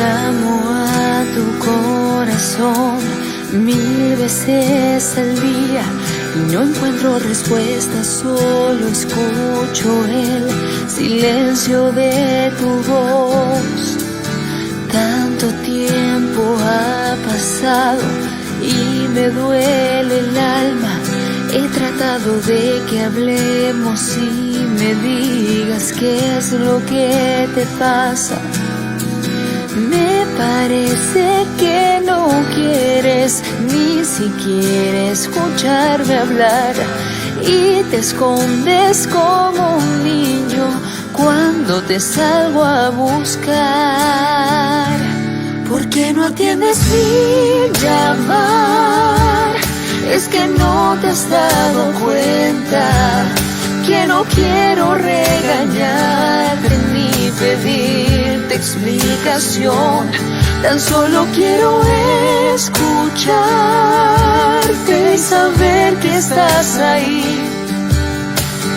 Llamo a tu corazón 1000 veces al día y no encuentro respuesta, solo escucho el silencio de tu voz. Tanto tiempo ha pasado y me duele el alma. He tratado de que hablemos y me digas qué es lo que te pasa. Me parece que no quieres ni siquiera escucharme hablar y te escondes como un niño cuando te salgo a buscar. ¿Por qué no atiendes mi llamar? Es que no te has dado cuenta que no quiero regañarte ni pedirte explicación. Tan solo quiero escucharte y saber que estás ahí.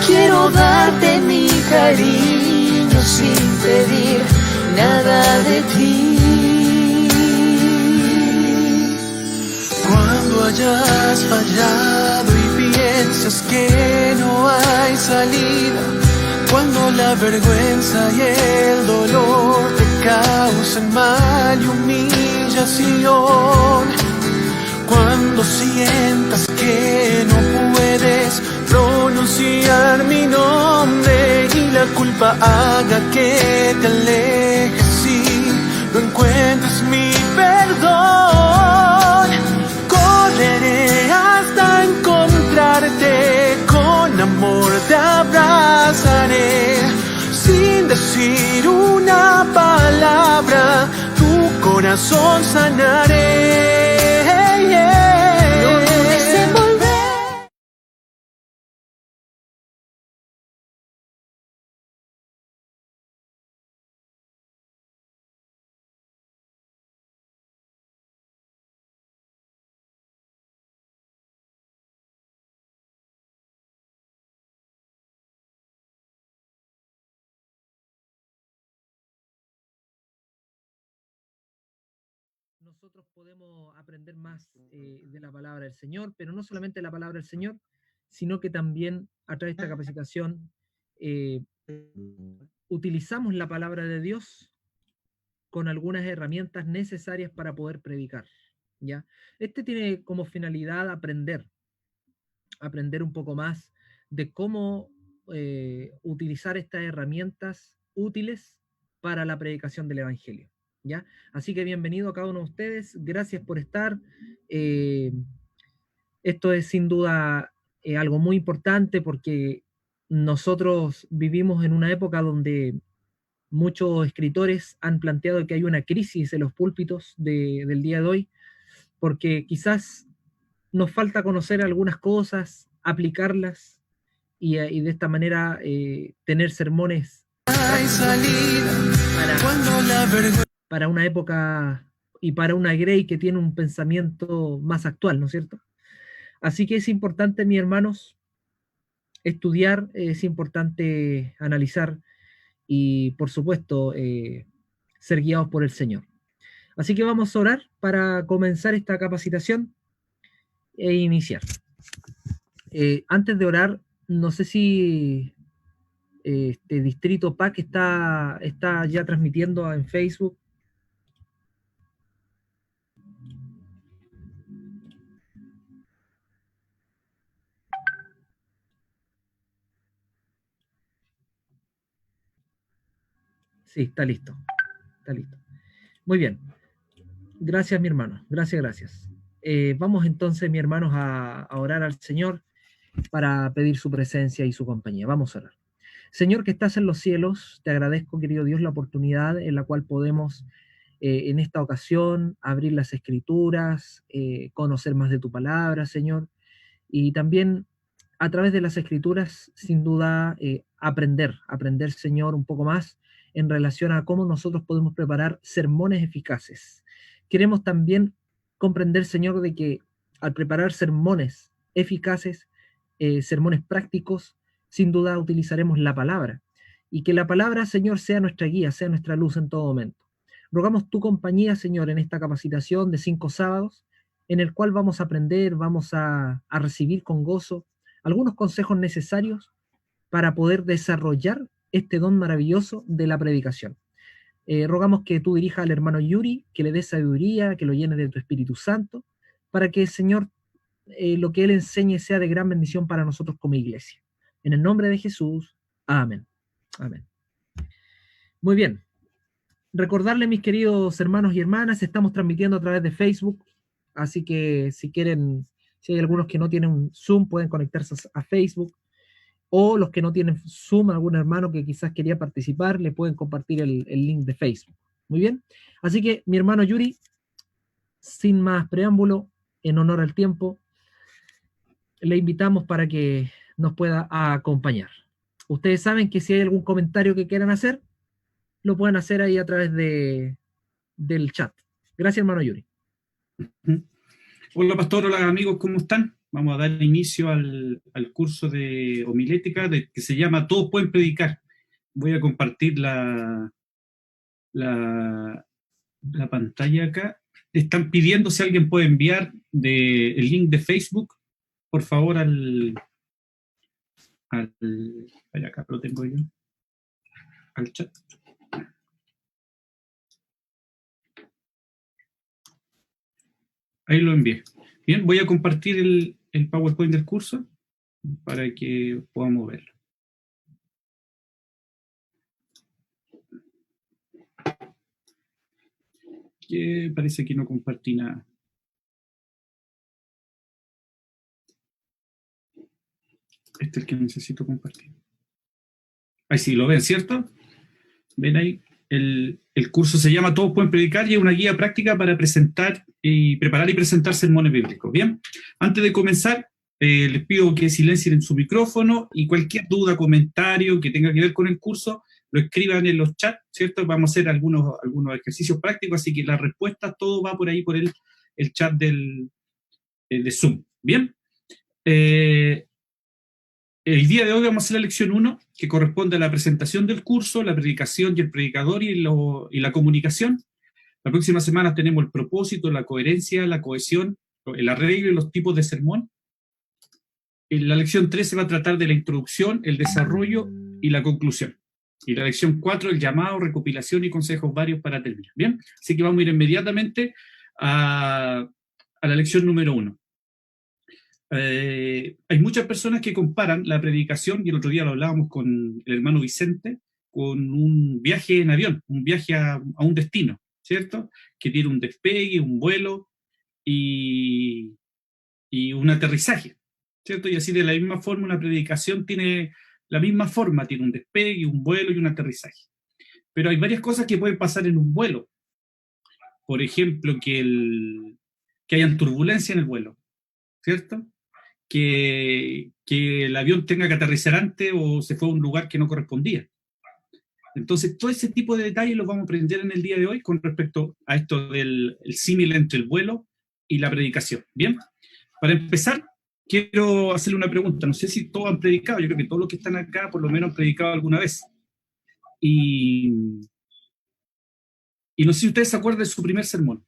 Quiero darte mi cariño sin pedir nada de ti. Cuando hayas fallado y piensas que no hay salida, cuando la vergüenza y el dolor te causen mal y humillación, cuando sientas que no puedes pronunciar mi nombre y la culpa haga que te alejes y no encuentres mi perdón, correré hasta encontrarte, con amor te abrazaré, sin decir una palabra, tu corazón sanaré. No dudes en volver. Nosotros podemos aprender más de la palabra del Señor, pero no solamente la palabra del Señor, sino que también a través de esta capacitación eh, utilizamos la palabra de Dios con algunas herramientas necesarias para poder predicar, ¿ya? Este tiene como finalidad aprender un poco más de cómo utilizar estas herramientas útiles para la predicación del Evangelio, ¿ya? Así que bienvenido a cada uno de ustedes, gracias por estar. Eh, Esto es sin duda algo muy importante porque nosotros vivimos en una época donde muchos escritores han planteado que hay una crisis en los púlpitos del día de hoy, porque quizás nos falta conocer algunas cosas, aplicarlas y de esta manera tener sermones para una época y para una Grey que tiene un pensamiento más actual, ¿no es cierto? Así que es importante, mis hermanos, estudiar, es importante analizar y, por supuesto, ser guiados por el Señor. Así que vamos a orar para comenzar esta capacitación e iniciar. Antes de orar, no sé si este Distrito PAC está ya transmitiendo en Facebook. Sí, está listo. Está listo. Muy bien. Gracias, mi hermano. Gracias. Vamos entonces, mi hermanos, a orar al Señor para pedir su presencia y su compañía. Vamos a orar. Señor que estás en los cielos, te agradezco, querido Dios, la oportunidad en la cual podemos en esta ocasión abrir las escrituras, conocer más de tu palabra, Señor, y también a través de las escrituras, sin duda, aprender, Señor, un poco más en relación a cómo nosotros podemos preparar sermones eficaces. Queremos también comprender, Señor, de que al preparar sermones eficaces, sermones prácticos, sin duda utilizaremos la palabra. Y que la palabra, Señor, sea nuestra guía, sea nuestra luz en todo momento. Rogamos tu compañía, Señor, en esta capacitación de 5 sábados, en el cual vamos a aprender, vamos a recibir con gozo algunos consejos necesarios para poder desarrollar este don maravilloso de la predicación. Rogamos que tú dirijas al hermano Yuri, que le des sabiduría, que lo llenes de tu Espíritu Santo, para que, Señor, lo que él enseñe sea de gran bendición para nosotros como iglesia. En el nombre de Jesús, amén. Amén. Muy bien. Recordarle, mis queridos hermanos y hermanas, estamos transmitiendo a través de Facebook, así que si quieren, si hay algunos que no tienen Zoom, pueden conectarse a Facebook, o los que no tienen Zoom, algún hermano que quizás quería participar, le pueden compartir el link de Facebook. Muy bien. Así que, mi hermano Yuri, sin más preámbulo, en honor al tiempo, le invitamos para que nos pueda acompañar. Ustedes saben que si hay algún comentario que quieran hacer, lo pueden hacer ahí a través del chat. Gracias, hermano Yuri. Hola, pastor, hola, amigos, ¿cómo están? Vamos a dar inicio al curso de homilética que se llama Todos pueden predicar. Voy a compartir la pantalla acá. Están pidiendo si alguien puede enviar el link de Facebook, por favor, acá lo tengo yo, al chat. Ahí lo envié. Bien, voy a compartir el PowerPoint del curso para que podamos verlo. Que parece que no compartí nada. Este es el que necesito compartir. Ahí sí, lo ven, ¿cierto? Ven ahí. El curso se llama Todos pueden predicar y es una guía práctica para preparar y presentar sermones bíblicos. Bien, antes de comenzar, les pido que silencien su micrófono y cualquier duda, comentario que tenga que ver con el curso, lo escriban en los chats, ¿cierto? Vamos a hacer algunos ejercicios prácticos, así que las respuestas, todo va por ahí, por el chat de Zoom. Bien. El día de hoy vamos a hacer la lección 1, que corresponde a la presentación del curso, la predicación y el predicador y la comunicación. La próxima semana tenemos el propósito, la coherencia, la cohesión, el arreglo y los tipos de sermón. En la lección 3 se va a tratar de la introducción, el desarrollo y la conclusión. Y la lección 4, el llamado, recopilación y consejos varios para terminar. Bien, así que vamos a ir inmediatamente a la lección número 1. Hay muchas personas que comparan la predicación, y el otro día lo hablábamos con el hermano Vicente, con un viaje en avión, un viaje a un destino, ¿cierto? Que tiene un despegue, un vuelo y un aterrizaje, ¿cierto? Y así de la misma forma una predicación tiene la misma forma, tiene un despegue, un vuelo y un aterrizaje. Pero hay varias cosas que pueden pasar en un vuelo. Por ejemplo, que hayan turbulencia en el vuelo, ¿cierto? Que el avión tenga que aterrizar antes o se fue a un lugar que no correspondía. Entonces, todo ese tipo de detalles los vamos a aprender en el día de hoy con respecto a esto del símil entre el vuelo y la predicación. Bien, para empezar, quiero hacerle una pregunta. No sé si todos han predicado, yo creo que todos los que están acá por lo menos han predicado alguna vez. Y no sé si ustedes se acuerdan de su primer sermón.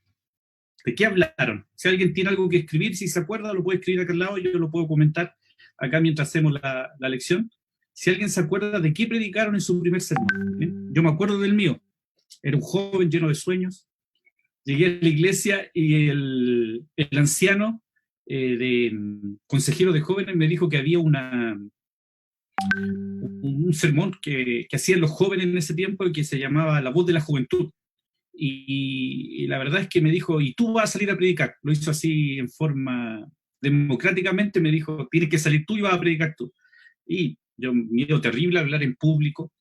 ¿De qué hablaron? Si alguien tiene algo que escribir, si se acuerda, lo puede escribir acá al lado, yo lo puedo comentar acá mientras hacemos la lección. Si alguien se acuerda de qué predicaron en su primer sermón. ¿Bien? Yo me acuerdo del mío. Era un joven lleno de sueños. Llegué a la iglesia y el anciano consejero de jóvenes me dijo que había un sermón que hacían los jóvenes en ese tiempo y que se llamaba La Voz de la Juventud. Y la verdad es que me dijo, y tú vas a salir a predicar. Lo hizo así en forma democráticamente, me dijo, tienes que salir tú y vas a predicar tú. Y yo, miedo terrible a hablar en público.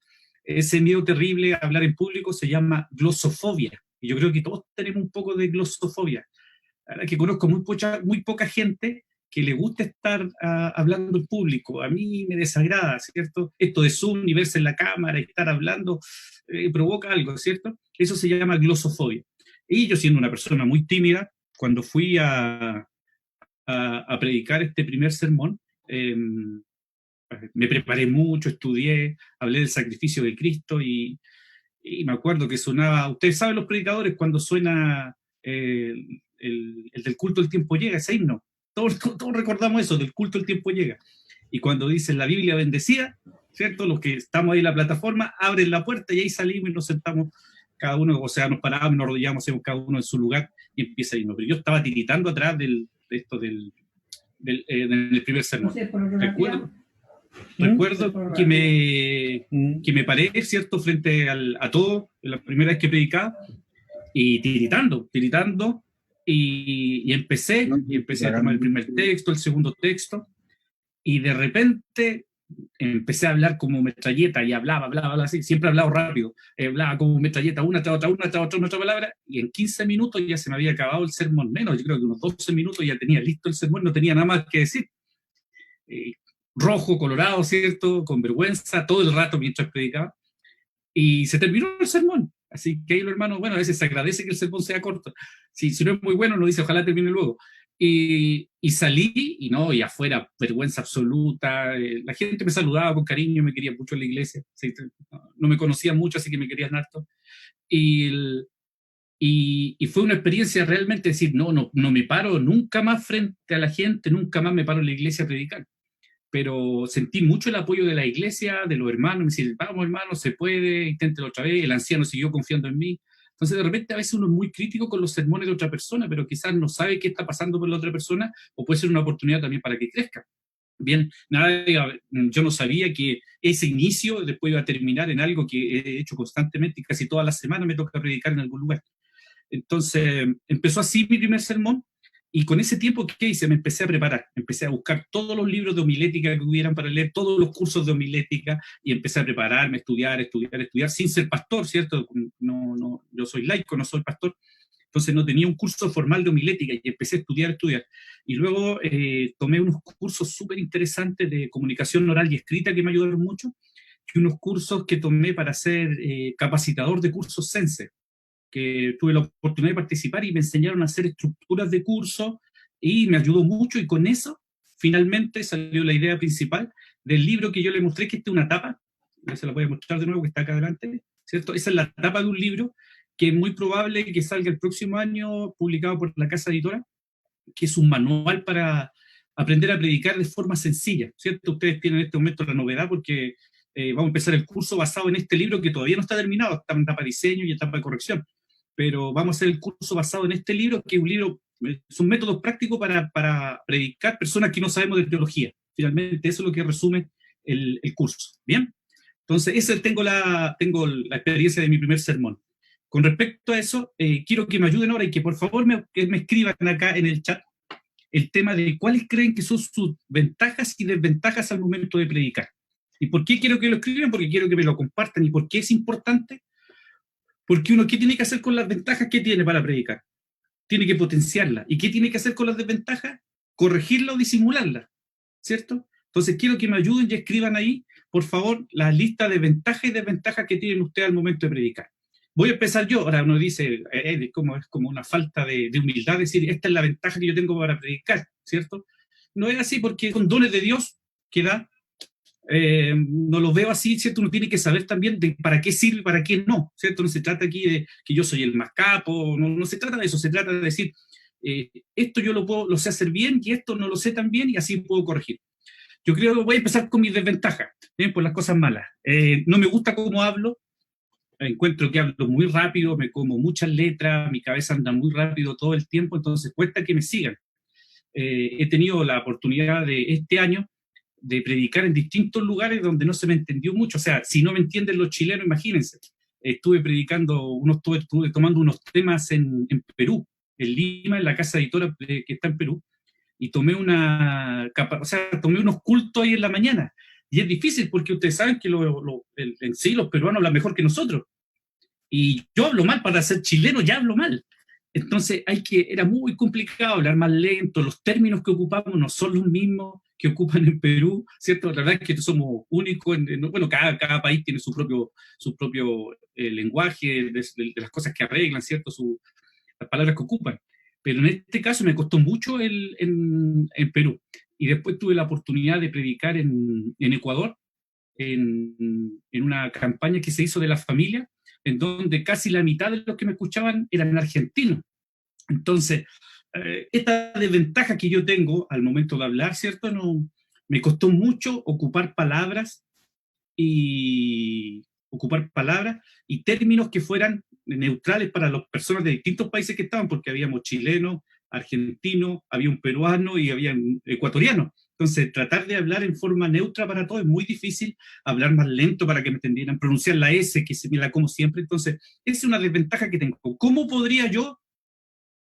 Ese miedo terrible a hablar en público se llama glosofobia. Y yo creo que todos tenemos un poco de glosofobia. La verdad es que conozco muy poca gente que le gusta estar hablando en público. A mí me desagrada, ¿cierto? Esto de Zoom y verse en la cámara y estar hablando provoca algo, ¿cierto? Eso se llama glosofobia. Y yo, siendo una persona muy tímida, cuando fui a predicar este primer sermón, me preparé mucho, estudié, hablé del sacrificio de Cristo y y me acuerdo que sonaba, ustedes saben los predicadores cuando suena el del culto el tiempo llega, ese himno, todos recordamos eso, del culto el tiempo llega, y cuando dicen la Biblia bendecida, ¿cierto? Los que estamos ahí en la plataforma abren la puerta y ahí salimos y nos sentamos cada uno, o sea, nos parábamos, nos arrodillamos cada uno en su lugar y empieza el himno. Pero yo estaba tiritando atrás en el primer sermón. Recuerdo que me paré, ¿cierto?, frente a todo, la primera vez que predicaba, y tiritando, y empecé a tomar el primer texto, el segundo texto, y de repente empecé a hablar como metralleta, y hablaba así, siempre he hablado rápido, hablaba como metralleta, una tras otra palabra, y en 15 minutos ya se me había acabado el sermón, menos, yo creo que unos 12 minutos ya tenía listo el sermón, no tenía nada más que decir. Rojo, colorado, ¿cierto?, con vergüenza, todo el rato mientras predicaba, y se terminó el sermón. Así que ahí los hermanos, bueno, a veces se agradece que el sermón sea corto. Si no es muy bueno, nos dice, ojalá termine luego. Y salí, y afuera, vergüenza absoluta. La gente me saludaba con cariño, me quería mucho en la iglesia. ¿Sí? No me conocían mucho, así que me querían harto. Y fue una experiencia realmente decir, no me paro nunca más frente a la gente, nunca más me paro en la iglesia a predicar. Pero sentí mucho el apoyo de la iglesia, de los hermanos, me decían, vamos hermano, se puede, inténtelo otra vez, el anciano siguió confiando en mí. Entonces de repente a veces uno es muy crítico con los sermones de otra persona, pero quizás no sabe qué está pasando por la otra persona, o puede ser una oportunidad también para que crezca. Bien, yo no sabía que ese inicio después iba a terminar en algo que he hecho constantemente, y casi todas las semanas me toca predicar en algún lugar. Entonces empezó así mi primer sermón. Y con ese tiempo, ¿qué hice? Me empecé a preparar, empecé a buscar todos los libros de homilética que hubieran para leer, todos los cursos de homilética, y empecé a prepararme, estudiar, sin ser pastor, ¿cierto? Yo soy laico, no soy pastor, entonces no tenía un curso formal de homilética, y empecé a estudiar. Y luego tomé unos cursos súper interesantes de comunicación oral y escrita que me ayudaron mucho, y unos cursos que tomé para ser capacitador de cursos Sense, que tuve la oportunidad de participar y me enseñaron a hacer estructuras de curso y me ayudó mucho, y con eso finalmente salió la idea principal del libro que yo le mostré, que esta es una tapa, se la voy a mostrar de nuevo, que está acá adelante, ¿cierto? Esa es la tapa de un libro que es muy probable que salga el próximo año, publicado por la Casa Editora, que es un manual para aprender a predicar de forma sencilla, ¿cierto? Ustedes tienen en este momento la novedad porque vamos a empezar el curso basado en este libro que todavía no está terminado, está en etapa de diseño y etapa de corrección, pero vamos a hacer el curso basado en este libro, que es un libro, es un método práctico para predicar personas que no sabemos de teología. Finalmente, eso es lo que resume el curso. ¿Bien? Entonces, tengo la experiencia de mi primer sermón. Con respecto a eso, quiero que me ayuden ahora y que por favor me escriban acá en el chat el tema de cuáles creen que son sus ventajas y desventajas al momento de predicar. ¿Y por qué quiero que lo escriban? Porque quiero que me lo compartan. ¿Y por qué es importante? Porque uno, ¿qué tiene que hacer con las ventajas que tiene para predicar? Tiene que potenciarlas. ¿Y qué tiene que hacer con las desventajas? Corregirla o disimularla, ¿cierto? Entonces quiero que me ayuden y escriban ahí, por favor, la lista de ventajas y desventajas que tienen ustedes al momento de predicar. Voy a empezar yo. Ahora uno dice, es como una falta de humildad decir, esta es la ventaja que yo tengo para predicar, ¿cierto? No es así, porque son dones de Dios que da. No lo veo así, ¿cierto? Uno tiene que saber también de para qué sirve y para qué no, ¿cierto? No se trata aquí de que yo soy el más capo, no se trata de eso, se trata de decir, esto yo lo sé hacer bien y esto no lo sé tan bien, y así puedo corregir. Yo creo que voy a empezar con mis desventajas, ¿bien? Por las cosas malas. No me gusta cómo hablo, encuentro que hablo muy rápido, me como muchas letras, mi cabeza anda muy rápido todo el tiempo, entonces cuesta que me sigan. He tenido la oportunidad de este año de predicar en distintos lugares donde no se me entendió mucho. O sea, si no me entienden los chilenos, imagínense. Estuve tomando unos temas en Perú, en Lima, en la Casa Editora que está en Perú, y tomé unos cultos ahí en la mañana. Y es difícil porque ustedes saben que en sí los peruanos hablan mejor que nosotros. Y yo hablo mal, para ser chileno ya hablo mal. Entonces era muy complicado hablar más lento, los términos que ocupamos no son los mismos que ocupan en Perú, ¿cierto? La verdad es que somos únicos, bueno, cada país tiene su propio lenguaje, de las cosas que arreglan, ¿cierto? Las palabras que ocupan. Pero en este caso me costó mucho en Perú. Y después tuve la oportunidad de predicar en Ecuador, en una campaña que se hizo de la familia, en donde casi la mitad de los que me escuchaban eran argentinos. Entonces, esta desventaja que yo tengo al momento de hablar, ¿cierto? No, me costó mucho ocupar palabras y términos que fueran neutrales para las personas de distintos países que estaban, porque habíamos chilenos, argentinos, había un peruano y había un ecuatoriano. Entonces, tratar de hablar en forma neutra para todos es muy difícil, hablar más lento para que me entendieran, pronunciar la S, que se me la como siempre. Entonces, esa es una desventaja que tengo. ¿Cómo podría yo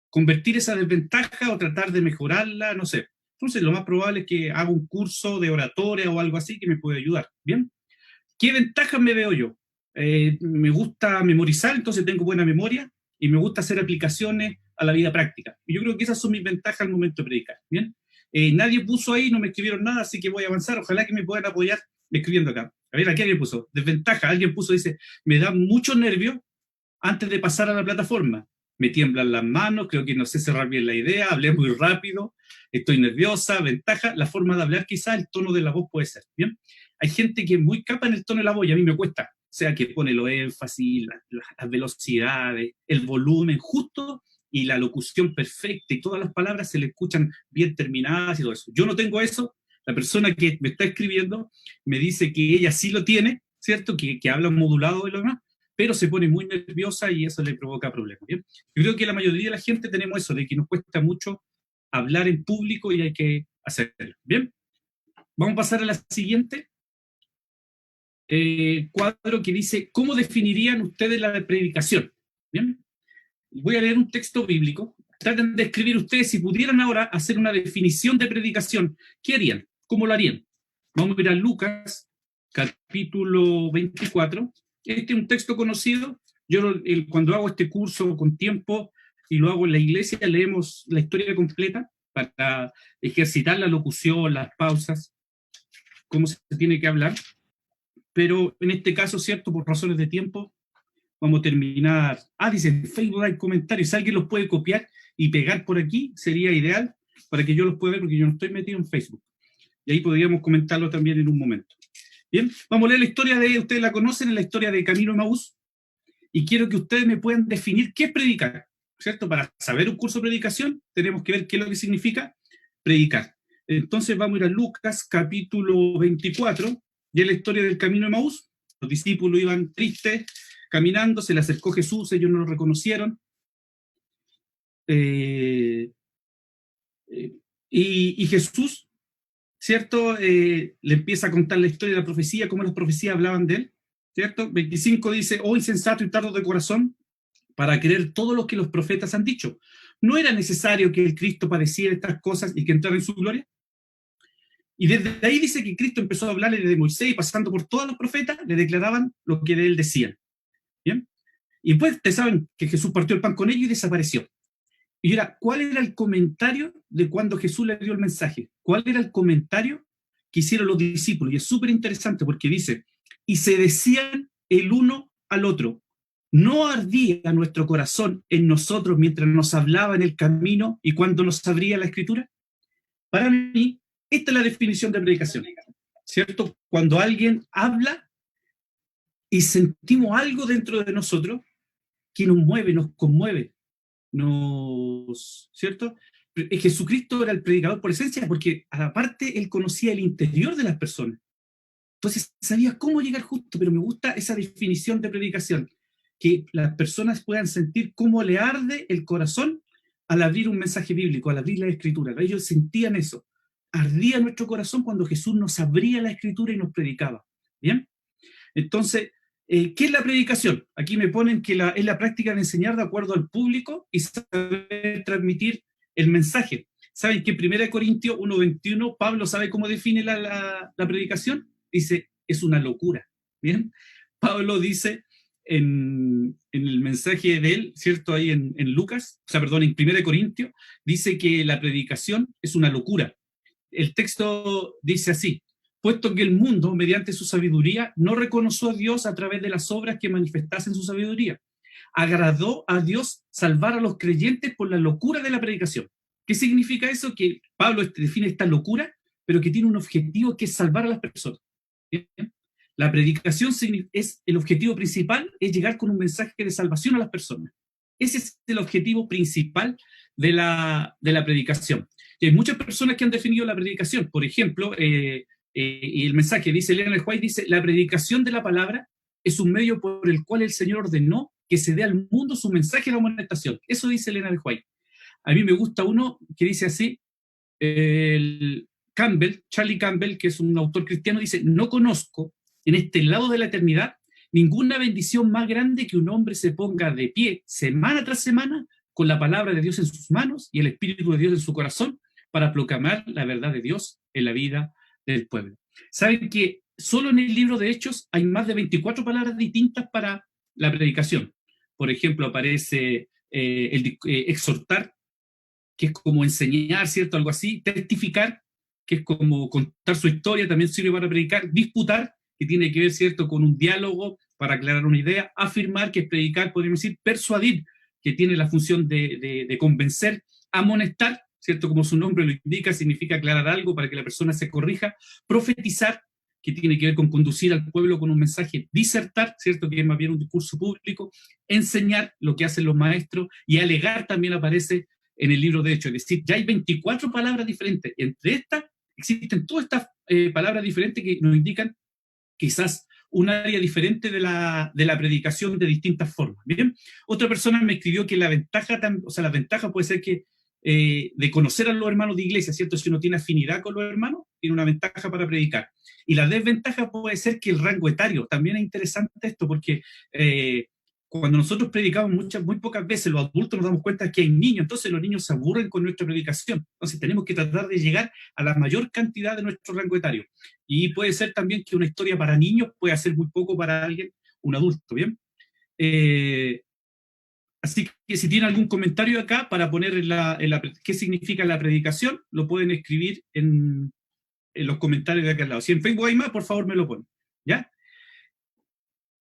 convertir esa desventaja o tratar de mejorarla? No sé. Entonces, lo más probable es que haga un curso de oratoria o algo así que me pueda ayudar. ¿Bien? ¿Qué ventajas me veo yo? Me gusta memorizar, entonces tengo buena memoria, y me gusta hacer aplicaciones a la vida práctica. Y yo creo que esas son mis ventajas al momento de predicar. ¿Bien? Nadie puso ahí, no me escribieron nada, así que voy a avanzar. Ojalá que me puedan apoyar escribiendo acá. A ver, aquí alguien puso desventaja. Alguien puso, dice, me da mucho nervio antes de pasar a la plataforma. Me tiemblan las manos, creo que no sé cerrar bien la idea, hablé muy rápido, estoy nerviosa. Ventaja, la forma de hablar, quizás el tono de la voz puede ser. ¿Bien? Hay gente que es muy capa en el tono de la voz y a mí me cuesta. O sea, que pone los énfasis, las velocidades, el volumen justo y la locución perfecta y todas las palabras se le escuchan bien terminadas y todo eso. Yo no tengo eso. La persona que me está escribiendo me dice que ella sí lo tiene, ¿cierto? Que habla modulado y lo demás, pero se pone muy nerviosa y eso le provoca problemas. ¿Bien? Yo creo que la mayoría de la gente tenemos eso, de que nos cuesta mucho hablar en público y hay que hacerlo. ¿Bien? Vamos a pasar a la siguiente. Cuadro que dice, ¿cómo definirían ustedes la predicación? ¿Bien? Voy a leer un texto bíblico. Traten de escribir ustedes, si pudieran ahora hacer una definición de predicación, ¿qué harían? ¿Cómo lo harían? Vamos a ir a Lucas, capítulo 24. Este es un texto conocido. Yo cuando hago este curso con tiempo y lo hago en la iglesia, leemos la historia completa para ejercitar la locución, las pausas, cómo se tiene que hablar. Pero en este caso, ¿cierto? Por razones de tiempo, vamos a terminar. Dice, en Facebook hay comentarios. Si alguien los puede copiar y pegar por aquí, sería ideal para que yo los pueda ver, porque yo no estoy metido en Facebook. Y ahí podríamos comentarlo también en un momento. Bien, vamos a leer la historia ustedes la conocen, la historia de Camino de Emaús, y quiero que ustedes me puedan definir qué es predicar, ¿cierto? Para saber un curso de predicación, tenemos que ver qué es lo que significa predicar. Entonces vamos a ir a Lucas, capítulo 24, y es la historia del Camino de Emaús. Los discípulos iban tristes, caminando, se le acercó Jesús, ellos no lo reconocieron. Y Jesús, ¿cierto? Le empieza a contar la historia de la profecía, cómo las profecías hablaban de él, ¿cierto? 25 dice, oh insensato y tardo de corazón, para creer todo lo que los profetas han dicho. ¿No era necesario que el Cristo padeciera estas cosas y que entrara en su gloria? Y desde ahí dice que Cristo empezó a hablarle de Moisés y pasando por todos los profetas, le declaraban lo que de él decían. ¿Bien? Y después ustedes saben que Jesús partió el pan con ellos y desapareció. Y ahora, ¿cuál era el comentario de cuando Jesús le dio el mensaje? ¿Cuál era el comentario que hicieron los discípulos? Y es súper interesante porque dice, y se decían el uno al otro, ¿no ardía nuestro corazón en nosotros mientras nos hablaba en el camino y cuando nos abría la Escritura? Para mí, esta es la definición de predicación, ¿cierto? Cuando alguien habla y sentimos algo dentro de nosotros que nos mueve, nos conmueve, ¿cierto? Jesucristo era el predicador por esencia porque aparte él conocía el interior de las personas. Entonces sabía cómo llegar justo, pero me gusta esa definición de predicación, que las personas puedan sentir cómo le arde el corazón al abrir un mensaje bíblico, al abrir la Escritura. Ellos sentían eso. Ardía nuestro corazón cuando Jesús nos abría la Escritura y nos predicaba. ¿Bien? Entonces, ¿qué es la predicación? Aquí me ponen que es la práctica de enseñar de acuerdo al público y saber transmitir el mensaje. ¿Saben que en 1 Corintios 1:21 Pablo sabe cómo define la predicación? Dice, es una locura. ¿Bien? Pablo dice en el mensaje de él, ¿cierto? Ahí en Lucas, en 1 Corintios, dice que la predicación es una locura. El texto dice así, puesto que el mundo, mediante su sabiduría, no reconoció a Dios a través de las obras que manifestasen su sabiduría. Agradó a Dios salvar a los creyentes por la locura de la predicación. ¿Qué significa eso? Que Pablo define esta locura, pero que tiene un objetivo que es salvar a las personas. ¿Bien? La predicación es el objetivo principal, es llegar con un mensaje de salvación a las personas. Ese es el objetivo principal de la predicación. Y hay muchas personas que han definido la predicación. Por ejemplo, y el mensaje, dice Elena de White, dice, la predicación de la palabra es un medio por el cual el Señor ordenó que se dé al mundo su mensaje de amonestación. Eso dice Elena de White. A mí me gusta uno que dice así, Charlie Campbell, que es un autor cristiano, dice, no conozco en este lado de la eternidad ninguna bendición más grande que un hombre se ponga de pie semana tras semana con la palabra de Dios en sus manos y el Espíritu de Dios en su corazón para proclamar la verdad de Dios en la vida del pueblo. Saben que solo en el libro de Hechos hay más de 24 palabras distintas para la predicación. Por ejemplo, aparece exhortar, que es como enseñar, ¿cierto? Algo así. Testificar, que es como contar su historia, también sirve para predicar. Disputar, que tiene que ver, ¿cierto?, con un diálogo para aclarar una idea. Afirmar, que es predicar, podríamos decir. Persuadir, que tiene la función de convencer. Amonestar, ¿cierto?, como su nombre lo indica, significa aclarar algo para que la persona se corrija. Profetizar, que tiene que ver con conducir al pueblo con un mensaje. Disertar, ¿cierto?, que es más bien un discurso público. Enseñar, lo que hacen los maestros. Y alegar también aparece en el libro de Hechos. Es decir, ya hay 24 palabras diferentes. Entre estas existen todas estas palabras diferentes que nos indican quizás un área diferente de la predicación de distintas formas. Bien, otra persona me escribió que la ventaja puede ser que de conocer a los hermanos de iglesia, ¿cierto? Si uno tiene afinidad con los hermanos, tiene una ventaja para predicar. Y la desventaja puede ser que el rango etario, también es interesante esto, porque cuando nosotros predicamos muy pocas veces, los adultos nos damos cuenta que hay niños, entonces los niños se aburren con nuestra predicación. Entonces tenemos que tratar de llegar a la mayor cantidad de nuestro rango etario. Y puede ser también que una historia para niños puede ser muy poco para alguien, un adulto, ¿bien? Así que si tienen algún comentario acá para poner qué significa la predicación, lo pueden escribir en los comentarios de acá al lado. Si en Facebook hay más, por favor me lo ponen, ¿ya?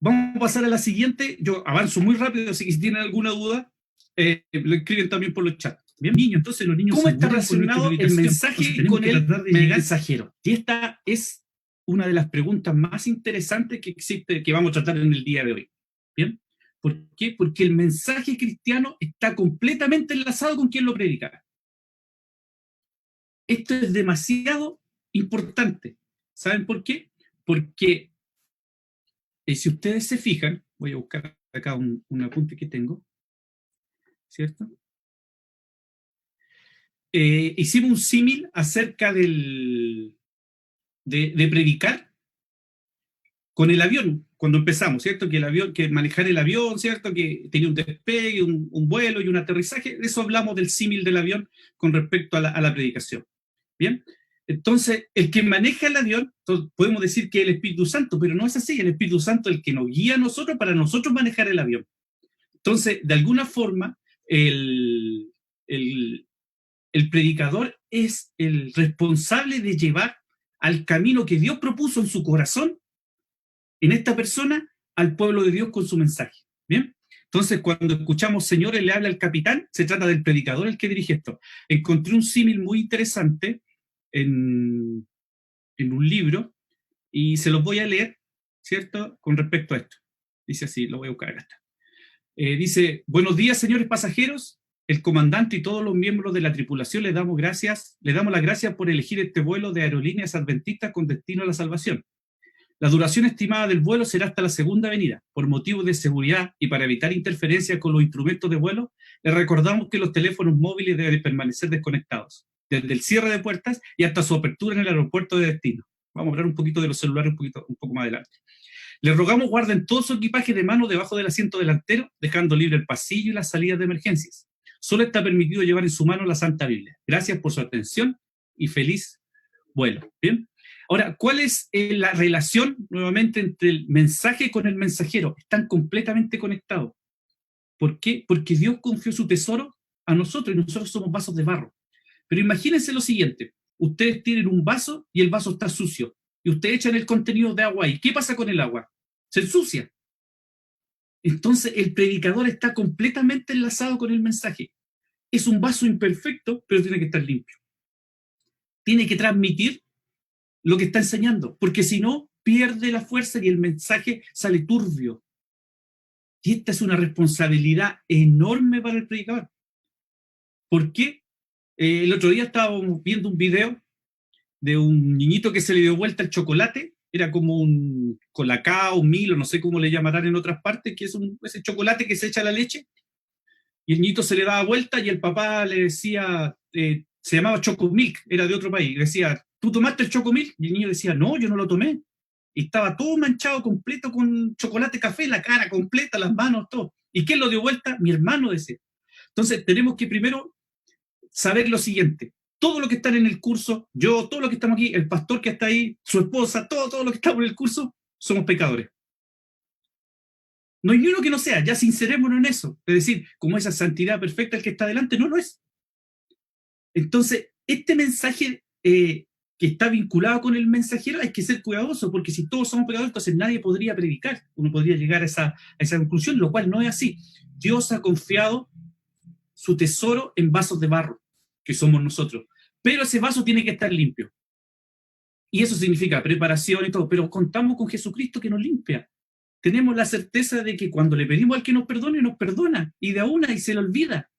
Vamos a pasar a la siguiente. Yo avanzo muy rápido, así que si tienen alguna duda, lo escriben también por los chats. Bien, niños, entonces los niños. ¿Cómo está relacionado el mensaje con el mensajero? Y esta es una de las preguntas más interesantes que existe, que vamos a tratar en el día de hoy. ¿Bien? ¿Por qué? Porque el mensaje cristiano está completamente enlazado con quien lo predica. Esto es demasiado importante. ¿Saben por qué? Porque si ustedes se fijan, voy a buscar acá un apunte que tengo, ¿cierto? Hicimos un símil acerca de predicar con el avión, cuando empezamos, ¿cierto? Que manejar el avión, ¿cierto? Que tenía un despegue, un vuelo y un aterrizaje. De eso hablamos del símil del avión con respecto a la predicación. ¿Bien? Entonces, el que maneja el avión, podemos decir que es el Espíritu Santo, pero no es así. El Espíritu Santo es el que nos guía a nosotros para nosotros manejar el avión. Entonces, de alguna forma, el predicador es el responsable de llevar al camino que Dios propuso en su corazón, en esta persona, al pueblo de Dios con su mensaje. ¿Bien? Entonces, cuando escuchamos Señor, le habla al capitán, se trata del predicador el que dirige esto. Encontré un símil muy interesante en un libro y se los voy a leer, ¿cierto?, con respecto a esto. Dice así, lo voy a buscar acá. Dice, buenos días, señores pasajeros. El comandante y todos los miembros de la tripulación le damos las gracias por elegir este vuelo de Aerolíneas Adventistas con destino a la salvación. La duración estimada del vuelo será hasta la segunda venida. Por motivos de seguridad y para evitar interferencias con los instrumentos de vuelo, les recordamos que los teléfonos móviles deben permanecer desconectados, desde el cierre de puertas y hasta su apertura en el aeropuerto de destino. Vamos a hablar un poquito de los celulares un poco más adelante. Les rogamos guarden todo su equipaje de mano debajo del asiento delantero, dejando libre el pasillo y las salidas de emergencias. Solo está permitido llevar en su mano la Santa Biblia. Gracias por su atención y feliz vuelo. ¿Bien? Ahora, ¿cuál es la relación nuevamente entre el mensaje con el mensajero? Están completamente conectados. ¿Por qué? Porque Dios confió su tesoro a nosotros y nosotros somos vasos de barro. Pero imagínense lo siguiente. Ustedes tienen un vaso y el vaso está sucio. Y ustedes echan el contenido de agua ahí. ¿Qué pasa con el agua? Se ensucia. Entonces el predicador está completamente enlazado con el mensaje. Es un vaso imperfecto, pero tiene que estar limpio. Tiene que transmitir lo que está enseñando, porque si no, pierde la fuerza y el mensaje sale turbio. Y esta es una responsabilidad enorme para el predicador. ¿Por qué? El otro día estábamos viendo un video de un niñito que se le dio vuelta el chocolate. Era como un colacao, un Milo, no sé cómo le llamarán en otras partes, que es ese chocolate que se echa a la leche. Y el niñito se le daba vuelta y el papá le decía, se llamaba Chocomilk, era de otro país, le decía, ¿tú tomaste el Chocomilk? Y el niño decía, no, yo no lo tomé. Y estaba todo manchado completo con chocolate café, la cara completa, las manos, todo. ¿Y quién lo dio vuelta? Mi hermano decía. Entonces tenemos que primero saber lo siguiente. Todo lo que están en el curso, yo, todo lo que estamos aquí, el pastor que está ahí, su esposa, todo lo que estamos en el curso, somos pecadores. No hay ni uno que no sea, ya sincerémonos en eso. Es decir, como esa santidad perfecta el que está delante, no lo es. Entonces, este mensaje que está vinculado con el mensajero hay que ser cuidadoso, porque si todos somos pecadores, entonces nadie podría predicar. Uno podría llegar a esa conclusión, lo cual no es así. Dios ha confiado su tesoro en vasos de barro, que somos nosotros. Pero ese vaso tiene que estar limpio. Y eso significa preparación y todo, pero contamos con Jesucristo que nos limpia. Tenemos la certeza de que cuando le pedimos al que nos perdona, y de a una, y se le olvida.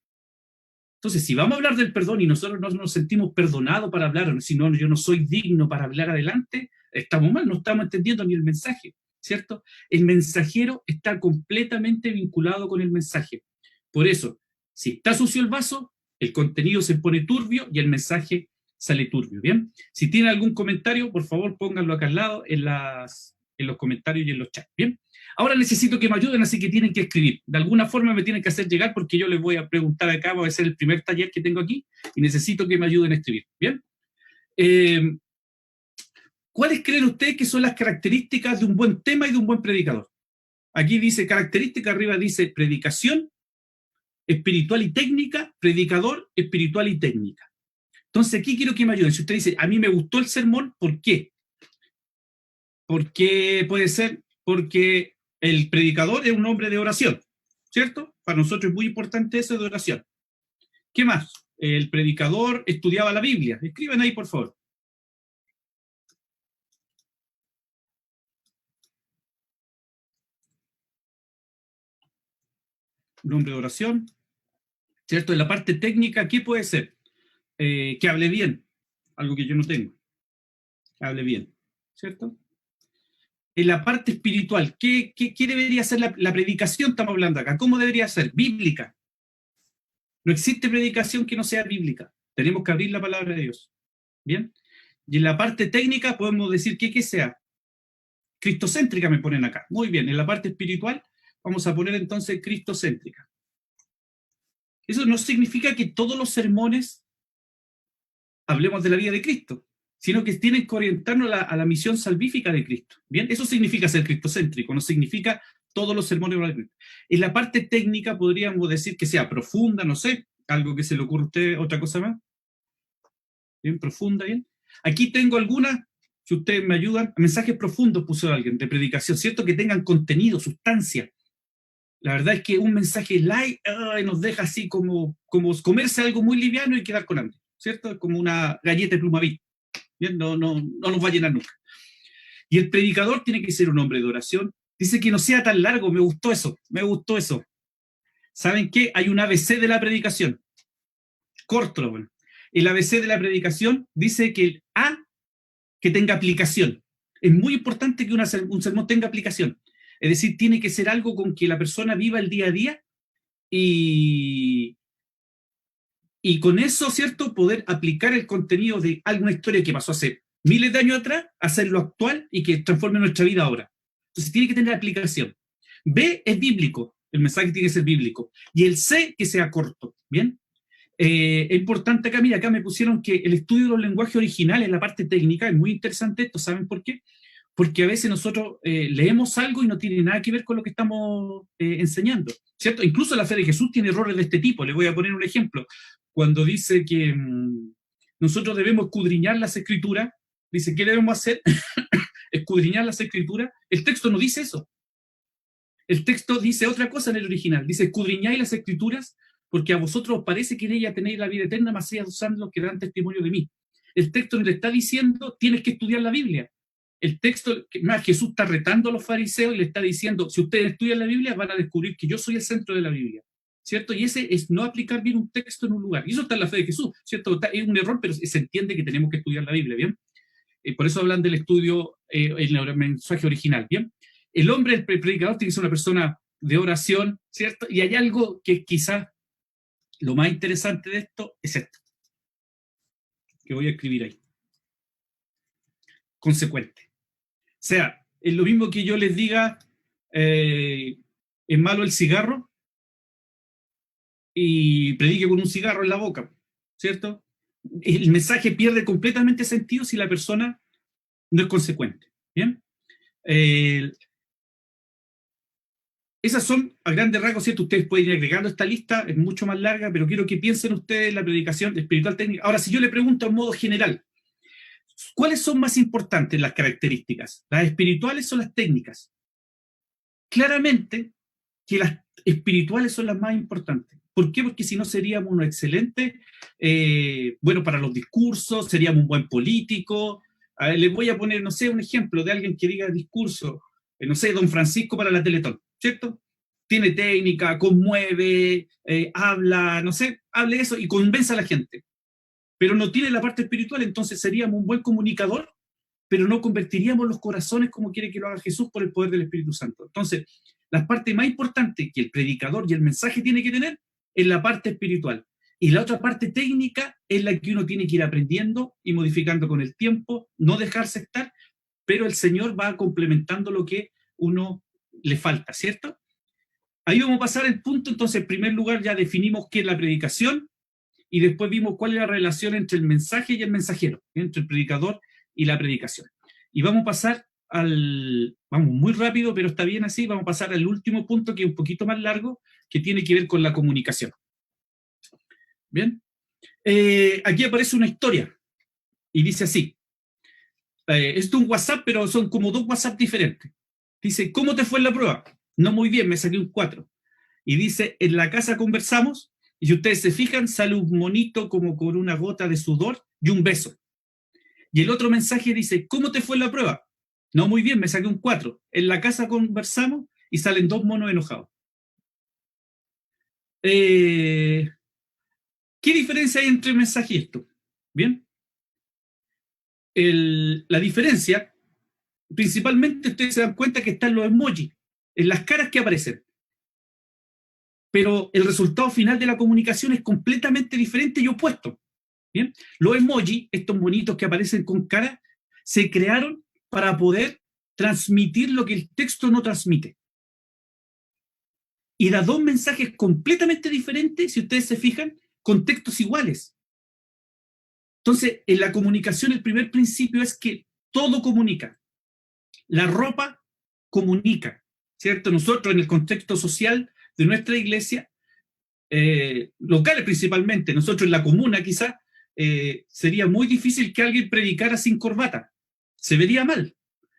Entonces, si vamos a hablar del perdón y nosotros no nos sentimos perdonados para hablar, si no, yo no soy digno para hablar adelante, estamos mal, no estamos entendiendo ni el mensaje, ¿cierto? El mensajero está completamente vinculado con el mensaje. Por eso, si está sucio el vaso, el contenido se pone turbio y el mensaje sale turbio, ¿bien? Si tienen algún comentario, por favor, pónganlo acá al lado en los comentarios y en los chats, ¿bien? Ahora necesito que me ayuden, así que tienen que escribir. De alguna forma me tienen que hacer llegar porque yo les voy a preguntar acá, va a ser el primer taller que tengo aquí y necesito que me ayuden a escribir, ¿bien? ¿Cuáles creen ustedes que son las características de un buen tema y de un buen predicador? Aquí dice característica, arriba dice predicación, espiritual y técnica, predicador, espiritual y técnica. Entonces aquí quiero que me ayuden. Si usted dice, a mí me gustó el sermón, ¿por qué? Porque puede ser porque el predicador es un hombre de oración, ¿cierto? Para nosotros es muy importante eso de oración. ¿Qué más? El predicador estudiaba la Biblia. Escriban ahí, por favor. Un hombre de oración, ¿cierto? En la parte técnica, ¿qué puede ser? Que hable bien, algo que yo no tengo. Hable bien, ¿cierto? En la parte espiritual, ¿qué debería ser la predicación? Estamos hablando acá. ¿Cómo debería ser? Bíblica. No existe predicación que no sea bíblica. Tenemos que abrir la palabra de Dios. ¿Bien? Y en la parte técnica podemos decir que sea cristocéntrica, me ponen acá. Muy bien. En la parte espiritual vamos a poner entonces cristocéntrica. Eso no significa que todos los sermones hablemos de la vida de Cristo, sino que tienen que orientarnos a la misión salvífica de Cristo. ¿Bien? Eso significa ser cristocéntrico, no significa todos los sermones de Cristo. En la parte técnica podríamos decir que sea profunda, no sé, algo que se le ocurra a usted, otra cosa más. Bien, profunda, bien. Aquí tengo algunas, si ustedes me ayudan, mensajes profundos puso alguien, de predicación, ¿cierto? Que tengan contenido, sustancia. La verdad es que un mensaje light nos deja así como comerse algo muy liviano y quedar con hambre, ¿cierto? Como una galleta de Plumavit. Bien, no nos va a llenar nunca. Y el predicador tiene que ser un hombre de oración. Dice que no sea tan largo, me gustó eso. ¿Saben qué? Hay un ABC de la predicación. Corto, bueno. El ABC de la predicación dice que el A, que tenga aplicación. Es muy importante que un sermón tenga aplicación. Es decir, tiene que ser algo con que la persona viva el día a día y con eso, ¿cierto?, poder aplicar el contenido de alguna historia que pasó hace miles de años atrás, hacerlo actual y que transforme nuestra vida ahora. Entonces tiene que tener aplicación. B es bíblico, el mensaje tiene que ser bíblico. Y el C, que sea corto, ¿bien? Es importante acá, mira, acá me pusieron que el estudio de los lenguajes originales, la parte técnica, es muy interesante esto, ¿saben por qué? Porque a veces nosotros leemos algo y no tiene nada que ver con lo que estamos enseñando, ¿cierto? Incluso la fe de Jesús tiene errores de este tipo. Les voy a poner un ejemplo. Cuando dice que nosotros debemos escudriñar las escrituras, dice, ¿qué debemos hacer? Escudriñar las escrituras. El texto no dice eso. El texto dice otra cosa en el original. Dice, escudriñáis las escrituras porque a vosotros os parece que en ella tenéis la vida eterna, más allá de usando los que dan testimonio de mí. El texto no le está diciendo, tienes que estudiar la Biblia. el texto, más Jesús está retando a los fariseos y le está diciendo, si ustedes estudian la Biblia van a descubrir que yo soy el centro de la Biblia, ¿cierto? Y ese es no aplicar bien un texto en un lugar. Y eso está en la fe de Jesús, ¿cierto? Es un error, pero se entiende que tenemos que estudiar la Biblia, ¿bien? Por eso hablan del estudio en el mensaje original, ¿bien? El hombre, el predicador, tiene que ser una persona de oración, ¿cierto? Y hay algo que quizás lo más interesante de esto es esto, que voy a escribir ahí. Consecuente. O sea, es lo mismo que yo les diga, es malo el cigarro y predique con un cigarro en la boca, ¿cierto? El mensaje pierde completamente sentido si la persona no es consecuente, ¿bien? Esas son, a grandes rasgos, ¿cierto? Ustedes pueden ir agregando esta lista, es mucho más larga, pero quiero que piensen ustedes en la predicación espiritual técnica. Ahora, si yo le pregunto en modo general, ¿cuáles son más importantes las características? ¿Las espirituales o las técnicas? Claramente que las espirituales son las más importantes. ¿Por qué? Porque si no seríamos unos excelentes, bueno, para los discursos, seríamos un buen político. Les voy a poner, no sé, un ejemplo de alguien que diga discurso, no sé, Don Francisco para la Teletón, ¿cierto? Tiene técnica, conmueve, habla, no sé, hable eso y convence a la gente. Pero no tiene la parte espiritual, entonces seríamos un buen comunicador, pero no convertiríamos los corazones como quiere que lo haga Jesús por el poder del Espíritu Santo. Entonces, la parte más importante que el predicador y el mensaje tiene que tener es la parte espiritual. Y la otra parte técnica es la que uno tiene que ir aprendiendo y modificando con el tiempo, no dejarse estar, pero el Señor va complementando lo que uno le falta, ¿cierto? Ahí vamos a pasar el punto, entonces en primer lugar ya definimos qué es la predicación y después vimos cuál es la relación entre el mensaje y el mensajero, entre el predicador y la predicación. Y vamos a pasar vamos muy rápido, pero está bien así, vamos a pasar al último punto que es un poquito más largo, que tiene que ver con la comunicación. Bien, aquí aparece una historia y dice así, esto es un WhatsApp, pero son como dos WhatsApp diferentes. Dice, ¿cómo te fue en la prueba? No muy bien, me saqué un 4. Y dice, en la casa conversamos, y si ustedes se fijan, sale un monito como con una gota de sudor y un beso. Y el otro mensaje dice, ¿cómo te fue en la prueba? No muy bien, me saqué un 4. En la casa conversamos y salen dos monos enojados. ¿Qué diferencia hay entre mensaje y esto? Bien. La diferencia, principalmente ustedes se dan cuenta que están los emojis, en las caras que aparecen. Pero el resultado final de la comunicación es completamente diferente y opuesto. ¿Bien? Los emojis, estos monitos que aparecen con cara, se crearon para poder transmitir lo que el texto no transmite. Y da dos mensajes completamente diferentes, si ustedes se fijan, con textos iguales. Entonces, en la comunicación el primer principio es que todo comunica. La ropa comunica, ¿cierto? Nosotros en el contexto social de nuestra iglesia, locales principalmente, nosotros en la comuna quizás, sería muy difícil que alguien predicara sin corbata. Se vería mal.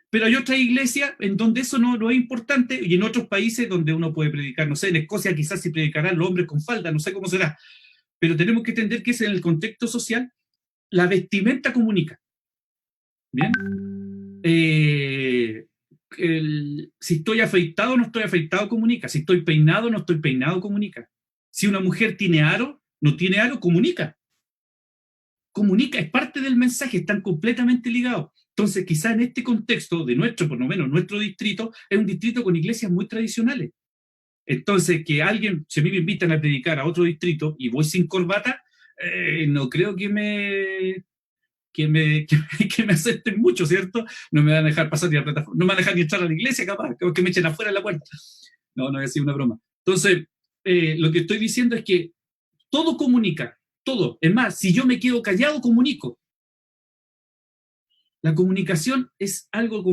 Pero hay otras iglesias en donde eso no es importante y en otros países donde uno puede predicar. No sé, en Escocia quizás se predicarán los hombres con falda, no sé cómo será. Pero tenemos que entender que es en el contexto social, la vestimenta comunica. ¿Bien? Si estoy afeitado o no estoy afeitado, comunica. Si estoy peinado o no estoy peinado, comunica. Si una mujer tiene aro, no tiene aro, comunica. Comunica, es parte del mensaje, están completamente ligados. Entonces, quizá en este contexto de nuestro, por lo menos nuestro distrito, es un distrito con iglesias muy tradicionales. Entonces, que alguien, si a mí me invitan a predicar a otro distrito y voy sin corbata, no creo que me acepten mucho, ¿cierto? No me van a dejar pasar ni a la plataforma, no me van a dejar ni entrar a la iglesia, capaz, que me echen afuera de la puerta. No es así una broma. Entonces, lo que estoy diciendo es que todo comunica, todo. Es más, si yo me quedo callado, comunico. La comunicación es algo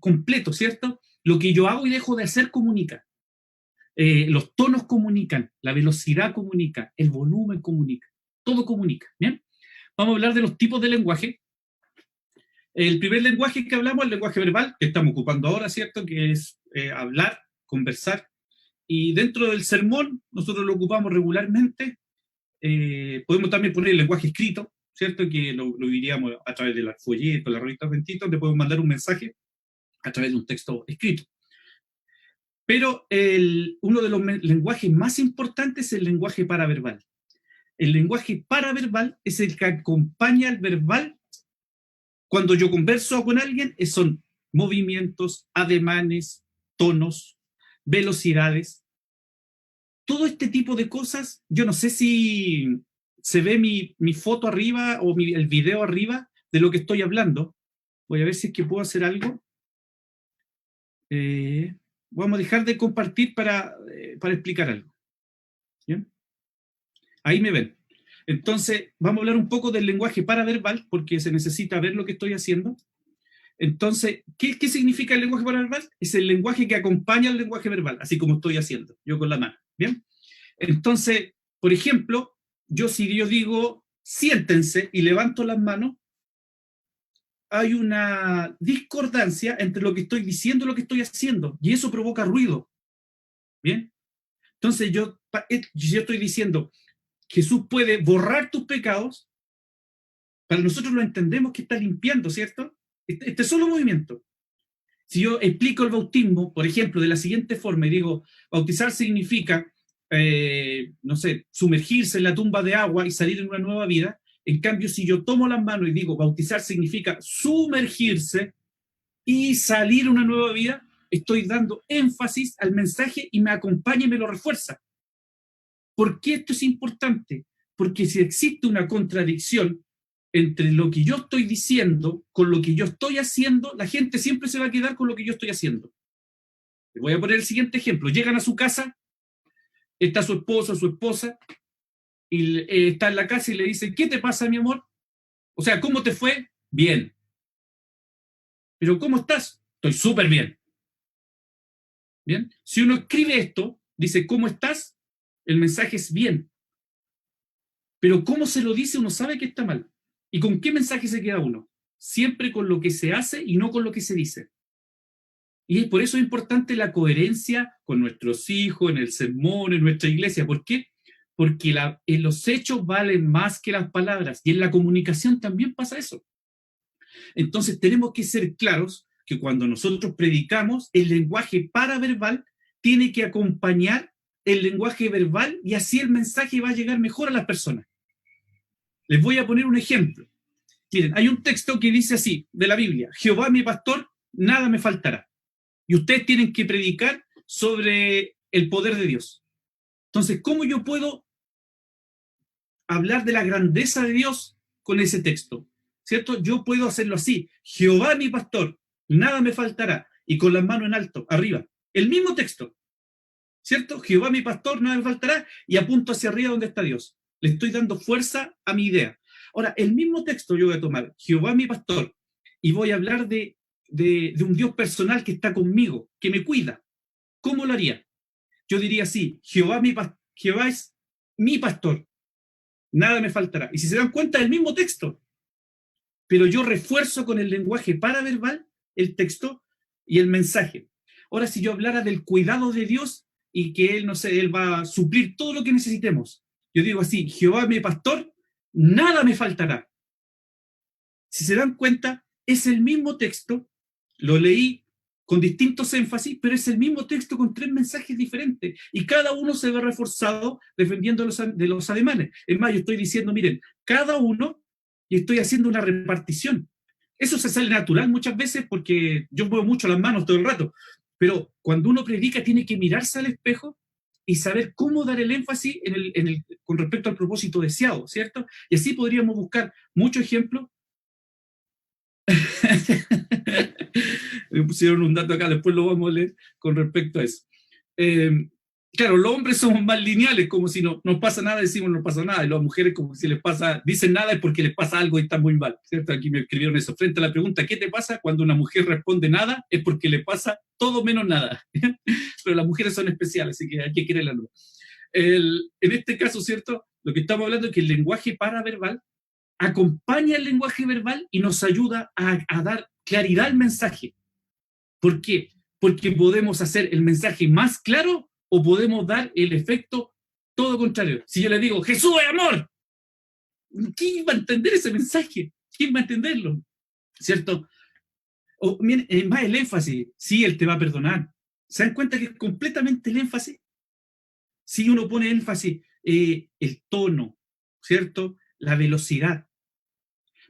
completo, ¿cierto? Lo que yo hago y dejo de hacer comunica. Los tonos comunican, la velocidad comunica, el volumen comunica, todo comunica. ¿Bien? Vamos a hablar de los tipos de lenguaje. El primer lenguaje que hablamos es el lenguaje verbal, que estamos ocupando ahora, ¿cierto? Que es hablar, conversar. Y dentro del sermón, nosotros lo ocupamos regularmente. Podemos también poner el lenguaje escrito, ¿cierto? Que lo diríamos a través de las folletos, las revistas Bendito, donde podemos mandar un mensaje a través de un texto escrito. Pero uno de los lenguajes más importantes es el lenguaje paraverbal. El lenguaje paraverbal es el que acompaña al verbal. Cuando yo converso con alguien, son movimientos, ademanes, tonos, velocidades. Todo este tipo de cosas, yo no sé si se ve mi foto arriba o el video arriba de lo que estoy hablando. Voy a ver si es que puedo hacer algo. Vamos a dejar de compartir para explicar algo. ¿Bien? Ahí me ven. Entonces, vamos a hablar un poco del lenguaje paraverbal, porque se necesita ver lo que estoy haciendo. Entonces, ¿qué significa el lenguaje paraverbal? Es el lenguaje que acompaña al lenguaje verbal, así como estoy haciendo, yo con la mano. ¿Bien? Entonces, por ejemplo, si yo digo, siéntense, y levanto las manos, hay una discordancia entre lo que estoy diciendo y lo que estoy haciendo, y eso provoca ruido. ¿Bien? Entonces, yo estoy diciendo, Jesús puede borrar tus pecados, para nosotros lo entendemos que está limpiando, ¿cierto? Este solo movimiento. Si yo explico el bautismo, por ejemplo, de la siguiente forma, y digo, bautizar significa, no sé, sumergirse en la tumba de agua y salir en una nueva vida. En cambio, si yo tomo las manos y digo, bautizar significa sumergirse y salir una nueva vida, estoy dando énfasis al mensaje y me acompaña y me lo refuerza. ¿Por qué esto es importante? Porque si existe una contradicción entre lo que yo estoy diciendo con lo que yo estoy haciendo, la gente siempre se va a quedar con lo que yo estoy haciendo. Les voy a poner el siguiente ejemplo. Llegan a su casa, está su esposo o su esposa, y está en la casa y le dicen, ¿qué te pasa, mi amor? O sea, ¿cómo te fue? Bien. ¿Pero cómo estás? Estoy súper bien. ¿Bien? Si uno escribe esto, dice, ¿cómo estás? El mensaje es bien. Pero cómo se lo dice, uno sabe que está mal. ¿Y con qué mensaje se queda uno? Siempre con lo que se hace y no con lo que se dice. Y por eso es importante la coherencia con nuestros hijos, en el sermón, en nuestra iglesia. ¿Por qué? Porque en los hechos valen más que las palabras. Y en la comunicación también pasa eso. Entonces tenemos que ser claros que cuando nosotros predicamos, el lenguaje paraverbal tiene que acompañar el lenguaje verbal y así el mensaje va a llegar mejor a las personas. Les voy a poner un ejemplo. Miren, hay un texto que dice así, de la Biblia, Jehová mi pastor, nada me faltará. Y ustedes tienen que predicar sobre el poder de Dios. Entonces, ¿cómo yo puedo hablar de la grandeza de Dios con ese texto? ¿Cierto? Yo puedo hacerlo así, Jehová mi pastor, nada me faltará, y con las manos en alto, arriba. El mismo texto, ¿cierto? Jehová mi pastor, nada me faltará, y apunto hacia arriba donde está Dios. Le estoy dando fuerza a mi idea. Ahora, el mismo texto yo voy a tomar, Jehová mi pastor, y voy a hablar de un Dios personal que está conmigo, que me cuida. ¿Cómo lo haría? Yo diría así, Jehová es mi pastor, nada me faltará. Y si se dan cuenta, es el mismo texto. Pero yo refuerzo con el lenguaje paraverbal el texto y el mensaje. Ahora, si yo hablara del cuidado de Dios y que Él, no sé, Él va a suplir todo lo que necesitemos, yo digo así, Jehová mi pastor, nada me faltará. Si se dan cuenta, es el mismo texto, lo leí con distintos énfasis, pero es el mismo texto con 3 mensajes diferentes, y cada uno se ve reforzado defendiendo de los ademanes. Es más, yo estoy diciendo, miren, cada uno, y estoy haciendo una repartición. Eso se sale natural muchas veces porque yo muevo mucho las manos todo el rato, pero cuando uno predica tiene que mirarse al espejo y saber cómo dar el énfasis con respecto al propósito deseado, ¿cierto? Y así podríamos buscar muchos ejemplos. Me pusieron un dato acá, después lo vamos a leer con respecto a eso. Claro, los hombres somos más lineales, como si no nos pasa nada, decimos no pasa nada, y las mujeres como si les pasa, dicen nada es porque les pasa algo y está muy mal, ¿cierto? Aquí me escribieron eso. Frente a la pregunta, ¿qué te pasa? Cuando una mujer responde nada, es porque le pasa todo menos nada. Pero las mujeres son especiales, así que hay que quererlas. En este caso, ¿cierto? Lo que estamos hablando es que el lenguaje paraverbal acompaña el lenguaje verbal y nos ayuda a dar claridad al mensaje. ¿Por qué? Porque podemos hacer el mensaje más claro o podemos dar el efecto todo contrario. Si yo le digo, Jesús es amor, ¿quién va a entender ese mensaje? ¿Quién va a entenderlo? ¿Cierto? O miren, más el énfasis, sí, Él te va a perdonar. ¿Se dan cuenta que es completamente el énfasis? Si uno pone énfasis, el tono, ¿cierto? La velocidad.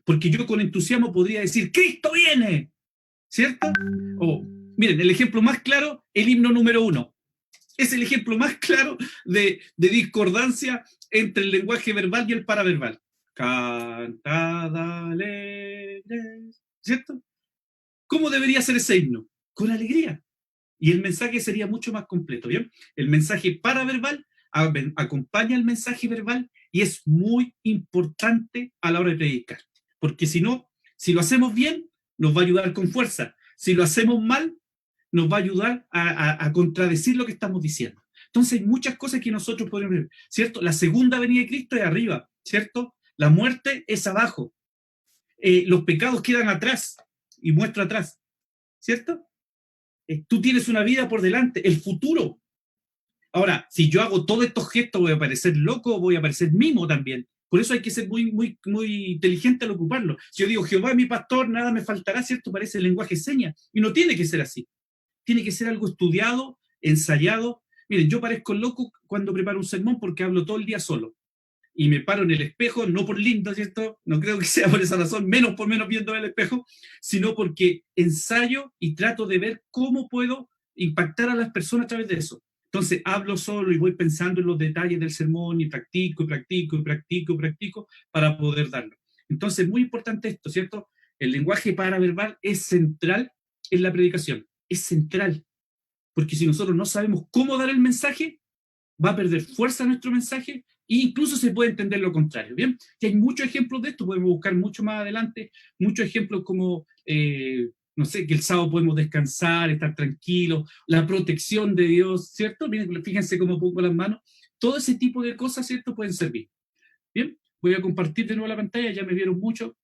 Porque yo con entusiasmo podría decir, ¡Cristo viene! ¿Cierto? O, miren, el ejemplo más claro, el himno número 1. Es el ejemplo más claro de discordancia entre el lenguaje verbal y el paraverbal. Cantad alegres, ¿cierto? ¿Cómo debería ser ese himno? Con alegría. Y el mensaje sería mucho más completo, ¿bien? El mensaje paraverbal acompaña al mensaje verbal y es muy importante a la hora de predicar. Porque si no, si lo hacemos bien, nos va a ayudar con fuerza. Si lo hacemos mal, nos va a ayudar a contradecir lo que estamos diciendo. Entonces hay muchas cosas que nosotros podemos ver, ¿cierto? La segunda venida de Cristo es arriba, ¿cierto? La muerte es abajo. Los pecados quedan atrás y muestra atrás, ¿cierto? Tú tienes una vida por delante, el futuro. Ahora, si yo hago todos estos gestos, voy a parecer loco, voy a parecer mimo también. Por eso hay que ser muy, muy, muy inteligente al ocuparlo. Si yo digo, Jehová es mi pastor, nada me faltará, ¿cierto? Parece el lenguaje seña. Y no tiene que ser así. Tiene que ser algo estudiado, ensayado. Miren, yo parezco loco cuando preparo un sermón porque hablo todo el día solo. Y me paro en el espejo, no por lindo, ¿cierto? No creo que sea por esa razón, menos por menos viendo el espejo, sino porque ensayo y trato de ver cómo puedo impactar a las personas a través de eso. Entonces hablo solo y voy pensando en los detalles del sermón y practico y practico y practico y practico para poder darlo. Entonces, muy importante esto, ¿cierto? El lenguaje paraverbal es central en la predicación, es central, porque si nosotros no sabemos cómo dar el mensaje, va a perder fuerza nuestro mensaje e incluso se puede entender lo contrario, ¿bien? Y hay muchos ejemplos de esto, podemos buscar mucho más adelante, muchos ejemplos como, no sé, que el sábado podemos descansar, estar tranquilos, la protección de Dios, ¿cierto? Miren, fíjense cómo pongo las manos, todo ese tipo de cosas, ¿cierto? Pueden servir. Bien, voy a compartir de nuevo la pantalla, ya me vieron mucho,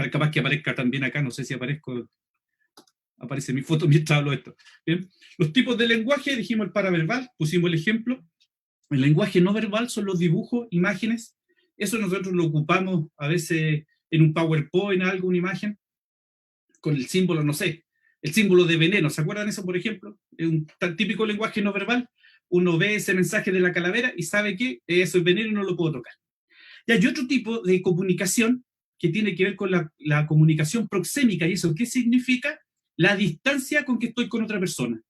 capaz que aparezca también acá, no sé si aparece mi foto mientras hablo de esto. ¿Bien? Los tipos de lenguaje, dijimos el paraverbal, pusimos el ejemplo. El lenguaje no verbal son los dibujos, imágenes. Eso nosotros lo ocupamos a veces en un PowerPoint, algo, una imagen, con el símbolo, no sé, el símbolo de veneno. ¿Se acuerdan eso, por ejemplo? Es un típico lenguaje no verbal. Uno ve ese mensaje de la calavera y sabe que eso es veneno y no lo puedo tocar. Y hay otro tipo de comunicación que tiene que ver con la comunicación proxémica. ¿Y eso qué significa? La distancia con que estoy con otra persona.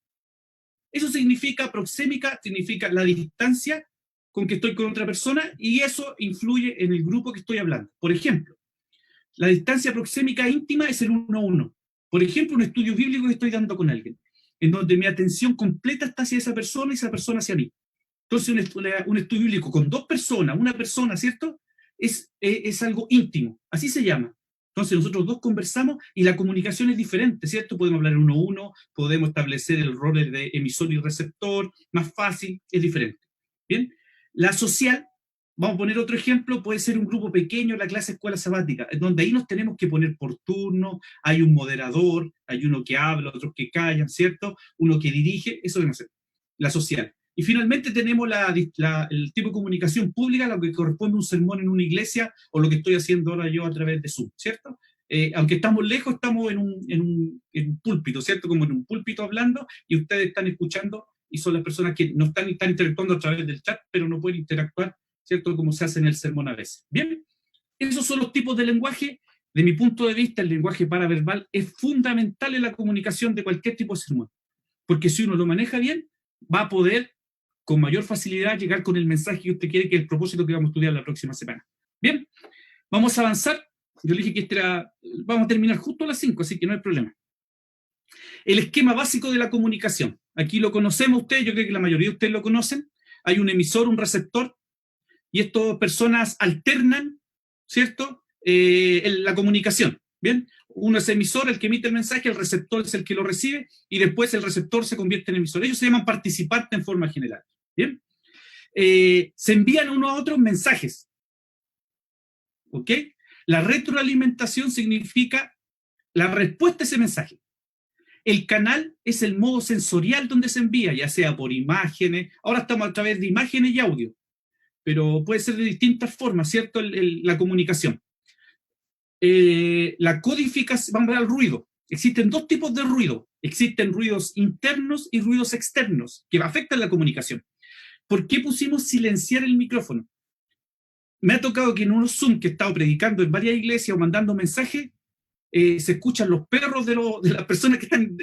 Eso significa, proxémica, significa la distancia con que estoy con otra persona y eso influye en el grupo que estoy hablando. Por ejemplo, la distancia proxémica íntima es el 1-1. Por ejemplo, un estudio bíblico que estoy dando con alguien, en donde mi atención completa está hacia esa persona y esa persona hacia mí. Entonces, un estudio bíblico con dos personas, una persona, ¿cierto? Es algo íntimo, así se llama. Entonces nosotros dos conversamos y la comunicación es diferente, ¿cierto? Podemos hablar 1-1, podemos establecer el rol de emisor y receptor, más fácil, es diferente. ¿Bien? La social, vamos a poner otro ejemplo, puede ser un grupo pequeño en la clase escuela sabática, en donde ahí nos tenemos que poner por turno, hay un moderador, hay uno que habla, otros que callan, ¿cierto? Uno que dirige, eso debe ser. La social. Y finalmente tenemos el tipo de comunicación pública, lo que corresponde a un sermón en una iglesia o lo que estoy haciendo ahora yo a través de Zoom, ¿cierto? Aunque estamos lejos, estamos en un púlpito, ¿cierto? Como en un púlpito hablando y ustedes están escuchando y son las personas que no están interactuando a través del chat, pero no pueden interactuar, ¿cierto? Como se hace en el sermón a veces. Bien, esos son los tipos de lenguaje. De mi punto de vista, el lenguaje paraverbal es fundamental en la comunicación de cualquier tipo de sermón, porque si uno lo maneja bien, va a poder con mayor facilidad llegar con el mensaje que usted quiere, que es el propósito que vamos a estudiar la próxima semana. Bien, vamos a avanzar. Yo le dije que vamos a terminar justo a las 5, así que no hay problema. El esquema básico de la comunicación. Aquí lo conocemos ustedes, yo creo que la mayoría de ustedes lo conocen. Hay un emisor, un receptor, y estas personas alternan, ¿cierto? La comunicación. Bien, uno es emisor, el que emite el mensaje, el receptor es el que lo recibe, y después el receptor se convierte en emisor. Ellos se llaman participantes en forma general. Bien, se envían uno a otros mensajes. ¿Ok? La retroalimentación significa la respuesta a ese mensaje. El canal es el modo sensorial donde se envía, ya sea por imágenes, ahora estamos a través de imágenes y audio. pero puede ser de distintas formas, ¿cierto? La comunicación. La codificación, vamos a ver al ruido. Existen dos tipos de ruido. Existen ruidos internos y ruidos externos que afectan la comunicación. ¿Por qué pusimos silenciar el micrófono? Me ha tocado que en unos Zoom que he estado predicando en varias iglesias o mandando mensajes, se escuchan los perros de las personas que están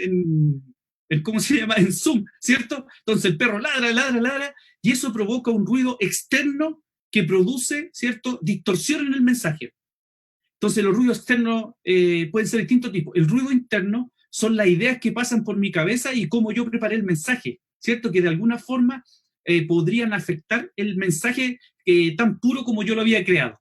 ¿cómo se llama? En Zoom, ¿cierto? Entonces el perro ladra, ladra, ladra, y eso provoca un ruido externo que produce, ¿cierto?, distorsión en el mensaje. Entonces los ruidos externos pueden ser de distintos tipos. El ruido interno son las ideas que pasan por mi cabeza y cómo yo preparé el mensaje, ¿cierto? Que de alguna forma podrían afectar el mensaje tan puro como yo lo había creado.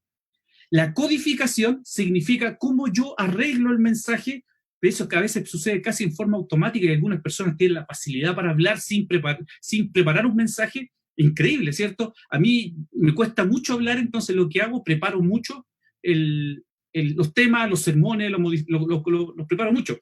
La codificación significa cómo yo arreglo el mensaje. Eso que a veces sucede casi en forma automática y algunas personas tienen la facilidad para hablar sin preparar un mensaje. Increíble, ¿cierto? A mí me cuesta mucho hablar, entonces lo que hago, preparo mucho los temas, los sermones, los preparo mucho.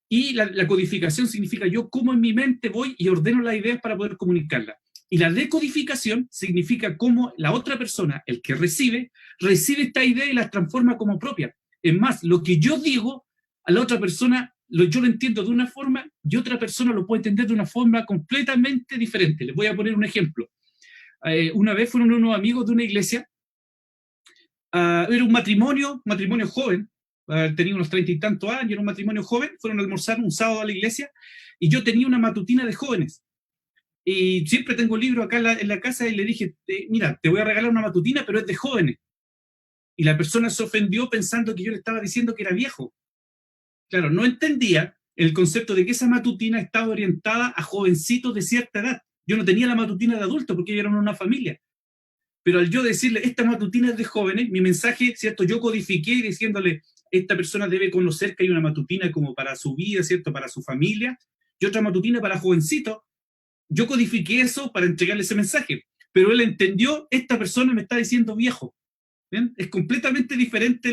Y la codificación significa yo cómo en mi mente voy y ordeno las ideas para poder comunicarlas. Y la decodificación significa cómo la otra persona, el que recibe esta idea y la transforma como propia. Es más, lo que yo digo, a la otra persona, yo lo entiendo de una forma y otra persona lo puede entender de una forma completamente diferente. Les voy a poner un ejemplo. Una vez fueron unos amigos de una iglesia, era un matrimonio joven, tenía unos 30 y tantos años, era un matrimonio joven, fueron a almorzar un sábado a la iglesia y yo tenía una matutina de jóvenes. Y siempre tengo libros acá en la casa y le dije, mira, te voy a regalar una matutina, pero es de jóvenes. Y la persona se ofendió pensando que yo le estaba diciendo que era viejo. Claro, no entendía el concepto de que esa matutina estaba orientada a jovencitos de cierta edad. Yo no tenía la matutina de adultos porque ellos eran una familia. Pero al yo decirle, esta matutina es de jóvenes, mi mensaje, ¿cierto? Yo codifiqué diciéndole, esta persona debe conocer que hay una matutina como para su vida, ¿cierto? Para su familia, y otra matutina para jovencitos. Yo codifiqué eso para entregarle ese mensaje, pero él entendió, esta persona me está diciendo viejo. ¿Bien? Es completamente diferente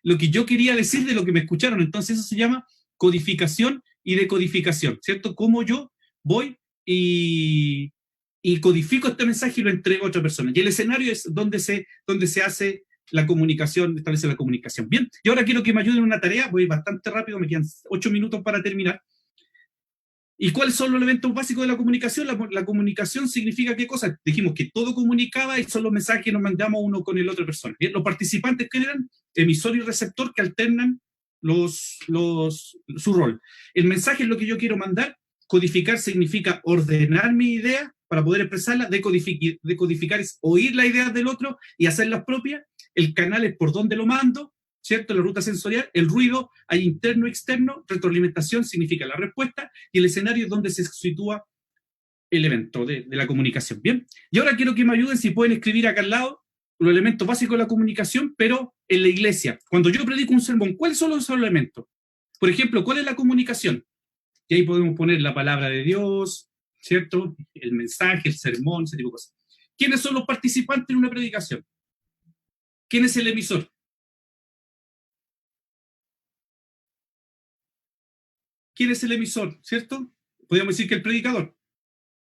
lo que yo quería decir de lo que me escucharon. Entonces eso se llama codificación y decodificación, ¿cierto? Cómo yo voy y codifico este mensaje y lo entrego a otra persona. Y el escenario es donde se hace la comunicación, establece la comunicación. Bien, y ahora quiero que me ayuden en una tarea, voy bastante rápido, me quedan 8 minutos para terminar. ¿Y cuáles son los elementos básicos de la comunicación? La comunicación significa ¿qué cosa? Dijimos que todo comunicaba y son los mensajes que nos mandamos uno con el otra persona. Bien, los participantes que eran emisor y receptor que alternan su rol. El mensaje es lo que yo quiero mandar. Codificar significa ordenar mi idea para poder expresarla. Decodificar es oír las ideas del otro y hacerlas propias. El canal es por donde lo mando, ¿cierto? La ruta sensorial, el ruido, hay interno y externo, retroalimentación significa la respuesta, y el escenario es donde se sitúa el evento de la comunicación. Bien, y ahora quiero que me ayuden si pueden escribir acá al lado los elementos básicos de la comunicación, pero en la iglesia. Cuando yo predico un sermón, ¿cuáles son los elementos? Por ejemplo, ¿cuál es la comunicación? Y ahí podemos poner la palabra de Dios, ¿cierto? El mensaje, el sermón, ese tipo de cosas. ¿Quiénes son los participantes en una predicación? ¿Quién es el emisor? ¿Quién es el emisor? ¿Cierto? Podríamos decir que el predicador.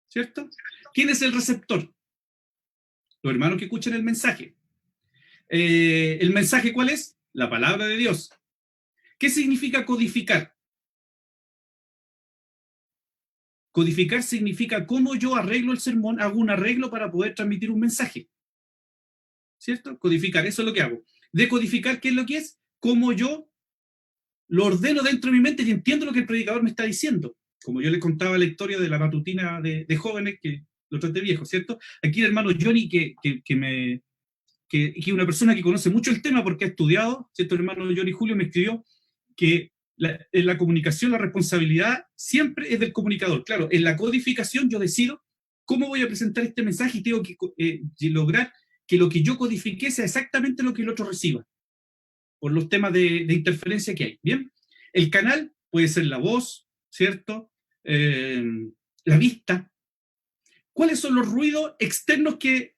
¿Cierto? ¿Quién es el receptor? Los hermanos que escuchan el mensaje. ¿El mensaje cuál es? La palabra de Dios. ¿Qué significa codificar? Codificar significa cómo yo arreglo el sermón, hago un arreglo para poder transmitir un mensaje. ¿Cierto? Codificar, eso es lo que hago. Decodificar, ¿qué es lo que es? Cómo yo lo ordeno dentro de mi mente y entiendo lo que el predicador me está diciendo. Como yo les contaba la historia de la matutina de jóvenes, que lo traté viejo, ¿cierto? Aquí el hermano Johnny, que es una persona que conoce mucho el tema porque ha estudiado, ¿cierto? El hermano Johnny Julio me escribió que en la comunicación la responsabilidad siempre es del comunicador. Claro, en la codificación yo decido cómo voy a presentar este mensaje y tengo que lograr que lo que yo codifique sea exactamente lo que el otro reciba, por los temas de interferencia que hay. Bien, el canal puede ser la voz, ¿cierto? La vista. ¿Cuáles son los ruidos externos que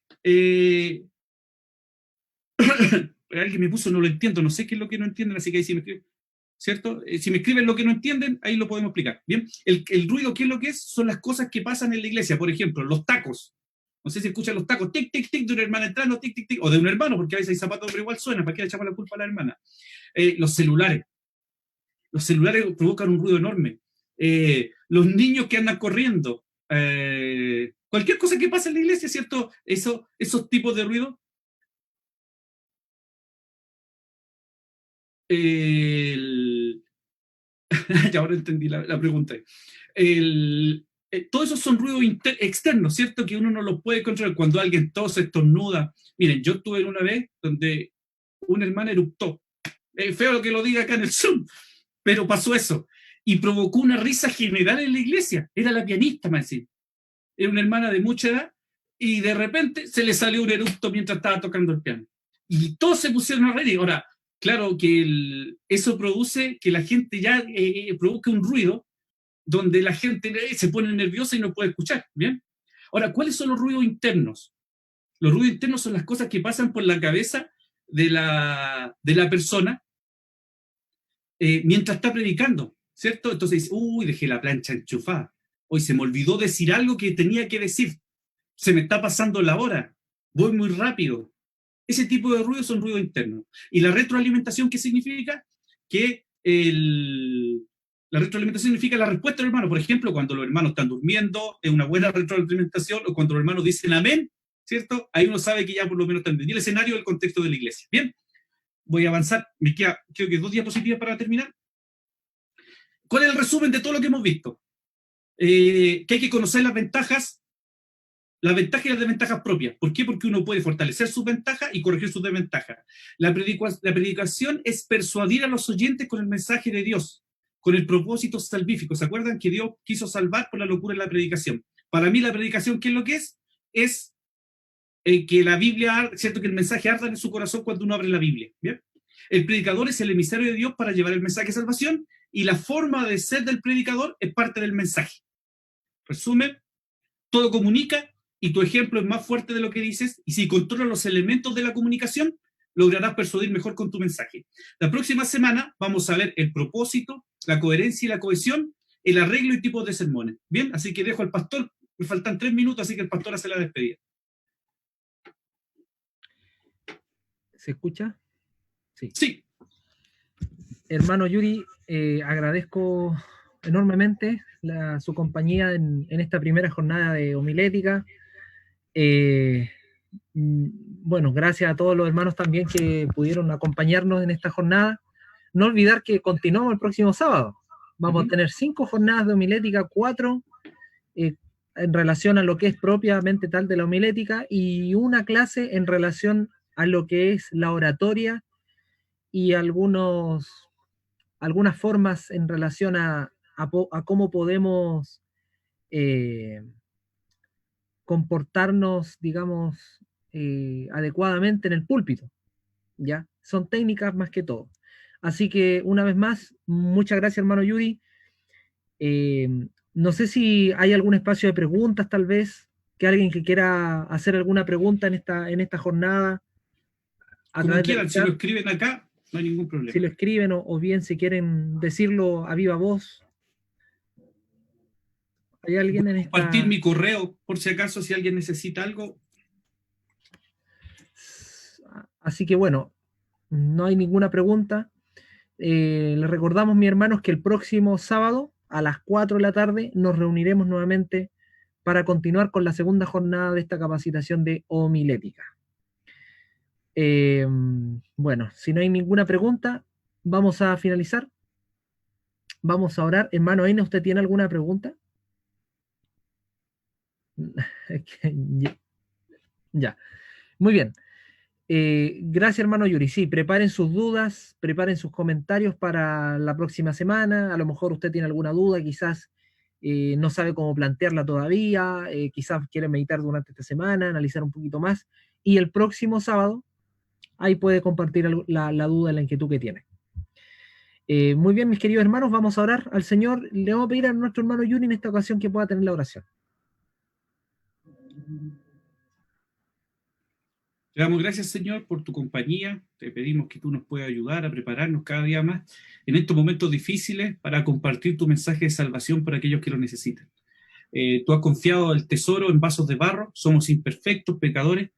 alguien me puso, no lo entiendo, no sé qué es lo que no entienden, así que ahí sí me escriben, ¿cierto? Si me escriben lo que no entienden, ahí lo podemos explicar. Bien, el ruido, ¿qué es lo que es? Son las cosas que pasan en la iglesia, por ejemplo, los tacos. No sé si escuchan los tacos, tic, tic, tic, de una hermana entrando, tic, tic, tic, o de un hermano, porque a veces hay zapatos, pero igual suena, ¿para qué le echamos la culpa a la hermana? Los celulares. Los celulares provocan un ruido enorme. Los niños que andan corriendo. Cualquier cosa que pase en la iglesia, ¿cierto? Esos tipos de ruido. Ya ahora entendí la pregunta. Todos esos son ruidos externos, ¿cierto? Que uno no los puede controlar. Cuando alguien tose, estornuda. Miren, yo estuve en una vez donde una hermana eruptó. Feo lo que lo diga acá en el Zoom, pero pasó eso. Y provocó una risa general en la iglesia. Era la pianista, me decía. Era una hermana de mucha edad y de repente se le salió un eructo mientras estaba tocando el piano. Y todos se pusieron a reír. Ahora, claro que eso produce que la gente ya provoque un ruido donde la gente se pone nerviosa y no puede escuchar, ¿bien? Ahora, ¿cuáles son los ruidos internos? Los ruidos internos son las cosas que pasan por la cabeza de la persona mientras está predicando, ¿cierto? Entonces dice, uy, dejé la plancha enchufada. Hoy se me olvidó decir algo que tenía que decir. Se me está pasando la hora. Voy muy rápido. Ese tipo de ruidos son ruidos internos. ¿Y la retroalimentación qué significa? Que la retroalimentación significa la respuesta del hermano. Por ejemplo, cuando los hermanos están durmiendo, es una buena retroalimentación, o cuando los hermanos dicen amén, ¿cierto? Ahí uno sabe que ya por lo menos están entendiendo el escenario del contexto de la iglesia. Bien, voy a avanzar. Me queda, creo que 2 diapositivas para terminar. ¿Cuál es el resumen de todo lo que hemos visto? Que hay que conocer las ventajas y las desventajas propias. ¿Por qué? Porque uno puede fortalecer sus ventajas y corregir sus desventajas. La predicación es persuadir a los oyentes con el mensaje de Dios, con el propósito salvífico. ¿Se acuerdan que Dios quiso salvar por la locura de la predicación? Para mí la predicación, ¿qué es lo que es? Es que la Biblia, ¿cierto? Que el mensaje arda en su corazón cuando uno abre la Biblia. ¿Bien? El predicador es el emisario de Dios para llevar el mensaje de salvación, y la forma de ser del predicador es parte del mensaje. Resumen, todo comunica y tu ejemplo es más fuerte de lo que dices, y si controlas los elementos de la comunicación, lograrás persuadir mejor con tu mensaje. La próxima semana vamos a ver el propósito, la coherencia y la cohesión, el arreglo y tipos de sermones. Bien, así que dejo al pastor, me faltan 3 minutos, así que el pastor hace la despedida. ¿Se escucha? Sí. Sí. Hermano Yuri, agradezco enormemente su compañía en esta primera jornada de homilética. Bueno, gracias a todos los hermanos también que pudieron acompañarnos en esta jornada. No olvidar que continuamos el próximo sábado. Vamos a tener 5 jornadas de homilética, 4 en relación a lo que es propiamente tal de la homilética, y una clase en relación a lo que es la oratoria y algunas formas en relación a cómo podemos comportarnos, digamos, adecuadamente en el púlpito, ¿ya? Son técnicas más que todo. Así que, una vez más, muchas gracias, hermano Yuri. No sé si hay algún espacio de preguntas, tal vez, que alguien que quiera hacer alguna pregunta en esta jornada. Como quieran, si lo escriben acá, no hay ningún problema. Si lo escriben o bien si quieren decirlo a viva voz. ¿Hay alguien en esta? Compartir mi correo, por si acaso, si alguien necesita algo. Así que bueno, no hay ninguna pregunta. Les recordamos, mis hermanos, que el próximo sábado a las 4 de la tarde nos reuniremos nuevamente para continuar con la segunda jornada de esta capacitación de homilética. Bueno, si no hay ninguna pregunta, vamos a finalizar. Vamos a orar. Hermano Eina, ¿usted tiene alguna pregunta? Ya. Muy bien. Gracias, hermano Yuri. Sí, preparen sus dudas, preparen sus comentarios para la próxima semana. A lo mejor usted tiene alguna duda, quizás no sabe cómo plantearla todavía, quizás quiere meditar durante esta semana, analizar un poquito más. Y el próximo sábado, ahí puede compartir la duda, la inquietud que tiene. Muy bien, mis queridos hermanos, vamos a orar al Señor. Le vamos a pedir a nuestro hermano Yuri en esta ocasión que pueda tener la oración. Te damos gracias, Señor, por tu compañía. Te pedimos que tú nos puedas ayudar a prepararnos cada día más en estos momentos difíciles para compartir tu mensaje de salvación para aquellos que lo necesitan. Tú has confiado el tesoro en vasos de barro, somos imperfectos, pecadores,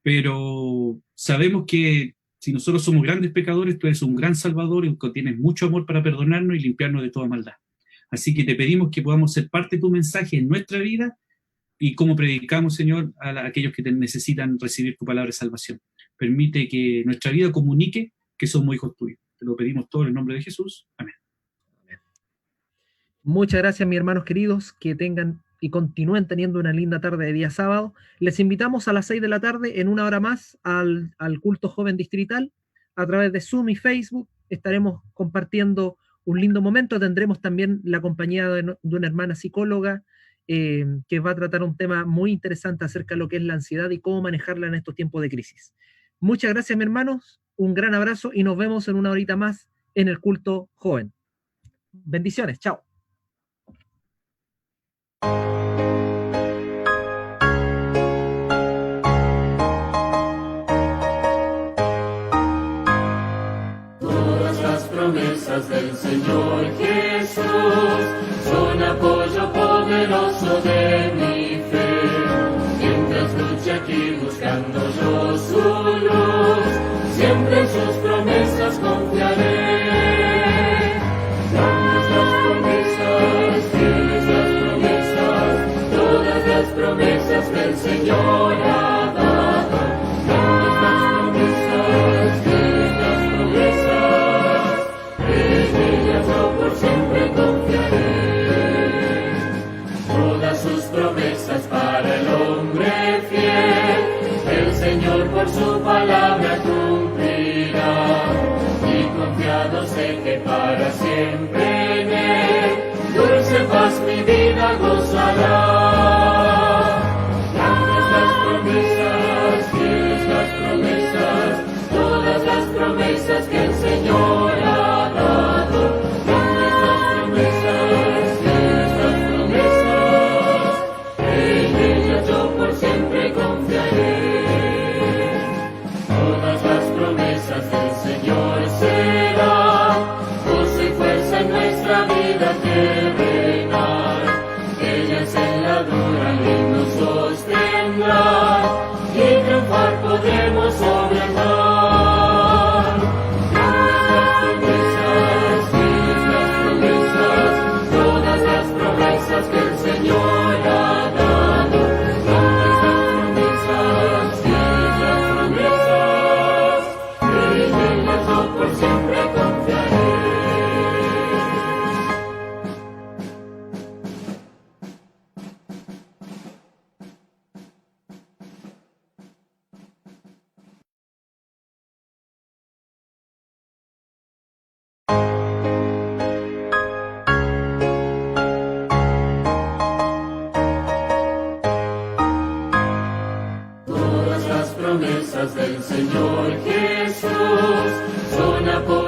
pero sabemos que si nosotros somos grandes pecadores, tú eres un gran Salvador y que tienes mucho amor para perdonarnos y limpiarnos de toda maldad. Así que te pedimos que podamos ser parte de tu mensaje en nuestra vida y cómo predicamos, Señor, a aquellos que necesitan recibir tu palabra de salvación. Permite que nuestra vida comunique que somos hijos tuyos. Te lo pedimos todo en el nombre de Jesús. Amén. Muchas gracias, mis hermanos queridos, que tengan y continúen teniendo una linda tarde de día sábado. Les invitamos a las 6 de la tarde, en una hora más, al culto joven distrital, a través de Zoom y Facebook. Estaremos compartiendo un lindo momento. Tendremos también la compañía de una hermana psicóloga que va a tratar un tema muy interesante acerca de lo que es la ansiedad y cómo manejarla en estos tiempos de crisis. Muchas gracias, mis hermanos. Un gran abrazo y nos vemos en una horita más en el culto joven. Bendiciones. Chao. Todas las promesas del Señor Jesús son apoyo poderoso de mi fe. Mientras luche aquí buscando yo su luz, siempre en sus promesas confiaré. Grandes las promesas, fieles las promesas, todas las promesas que el Señor ha dado. Grandes las promesas, fieles las promesas, en ellas yo por siempre confiaré. Todas sus promesas para el hombre fiel, el Señor por su palabra cumplirá. Y confiado sé que para siempre en Él, dulce paz mi vida gozará. Grandes las promesas, fieles las promesas, todas las promesas que el Señor ha dado. Grandes las promesas, fieles las promesas, en ellas yo por siempre confiaré. Todas las promesas del Señor serán gozo y fuerza en nuestra vida terrenal. Ellas en la dura ley nos sostendrán y triunfar podremos sobre el mal. Grandes las promesas, fieles las promesas, todas las promesas que el Señor ha dado. Grandes las promesas, fieles las promesas, en ellas yo por siempre confiaré. Todas las promesas del Señor Jesús son apoyo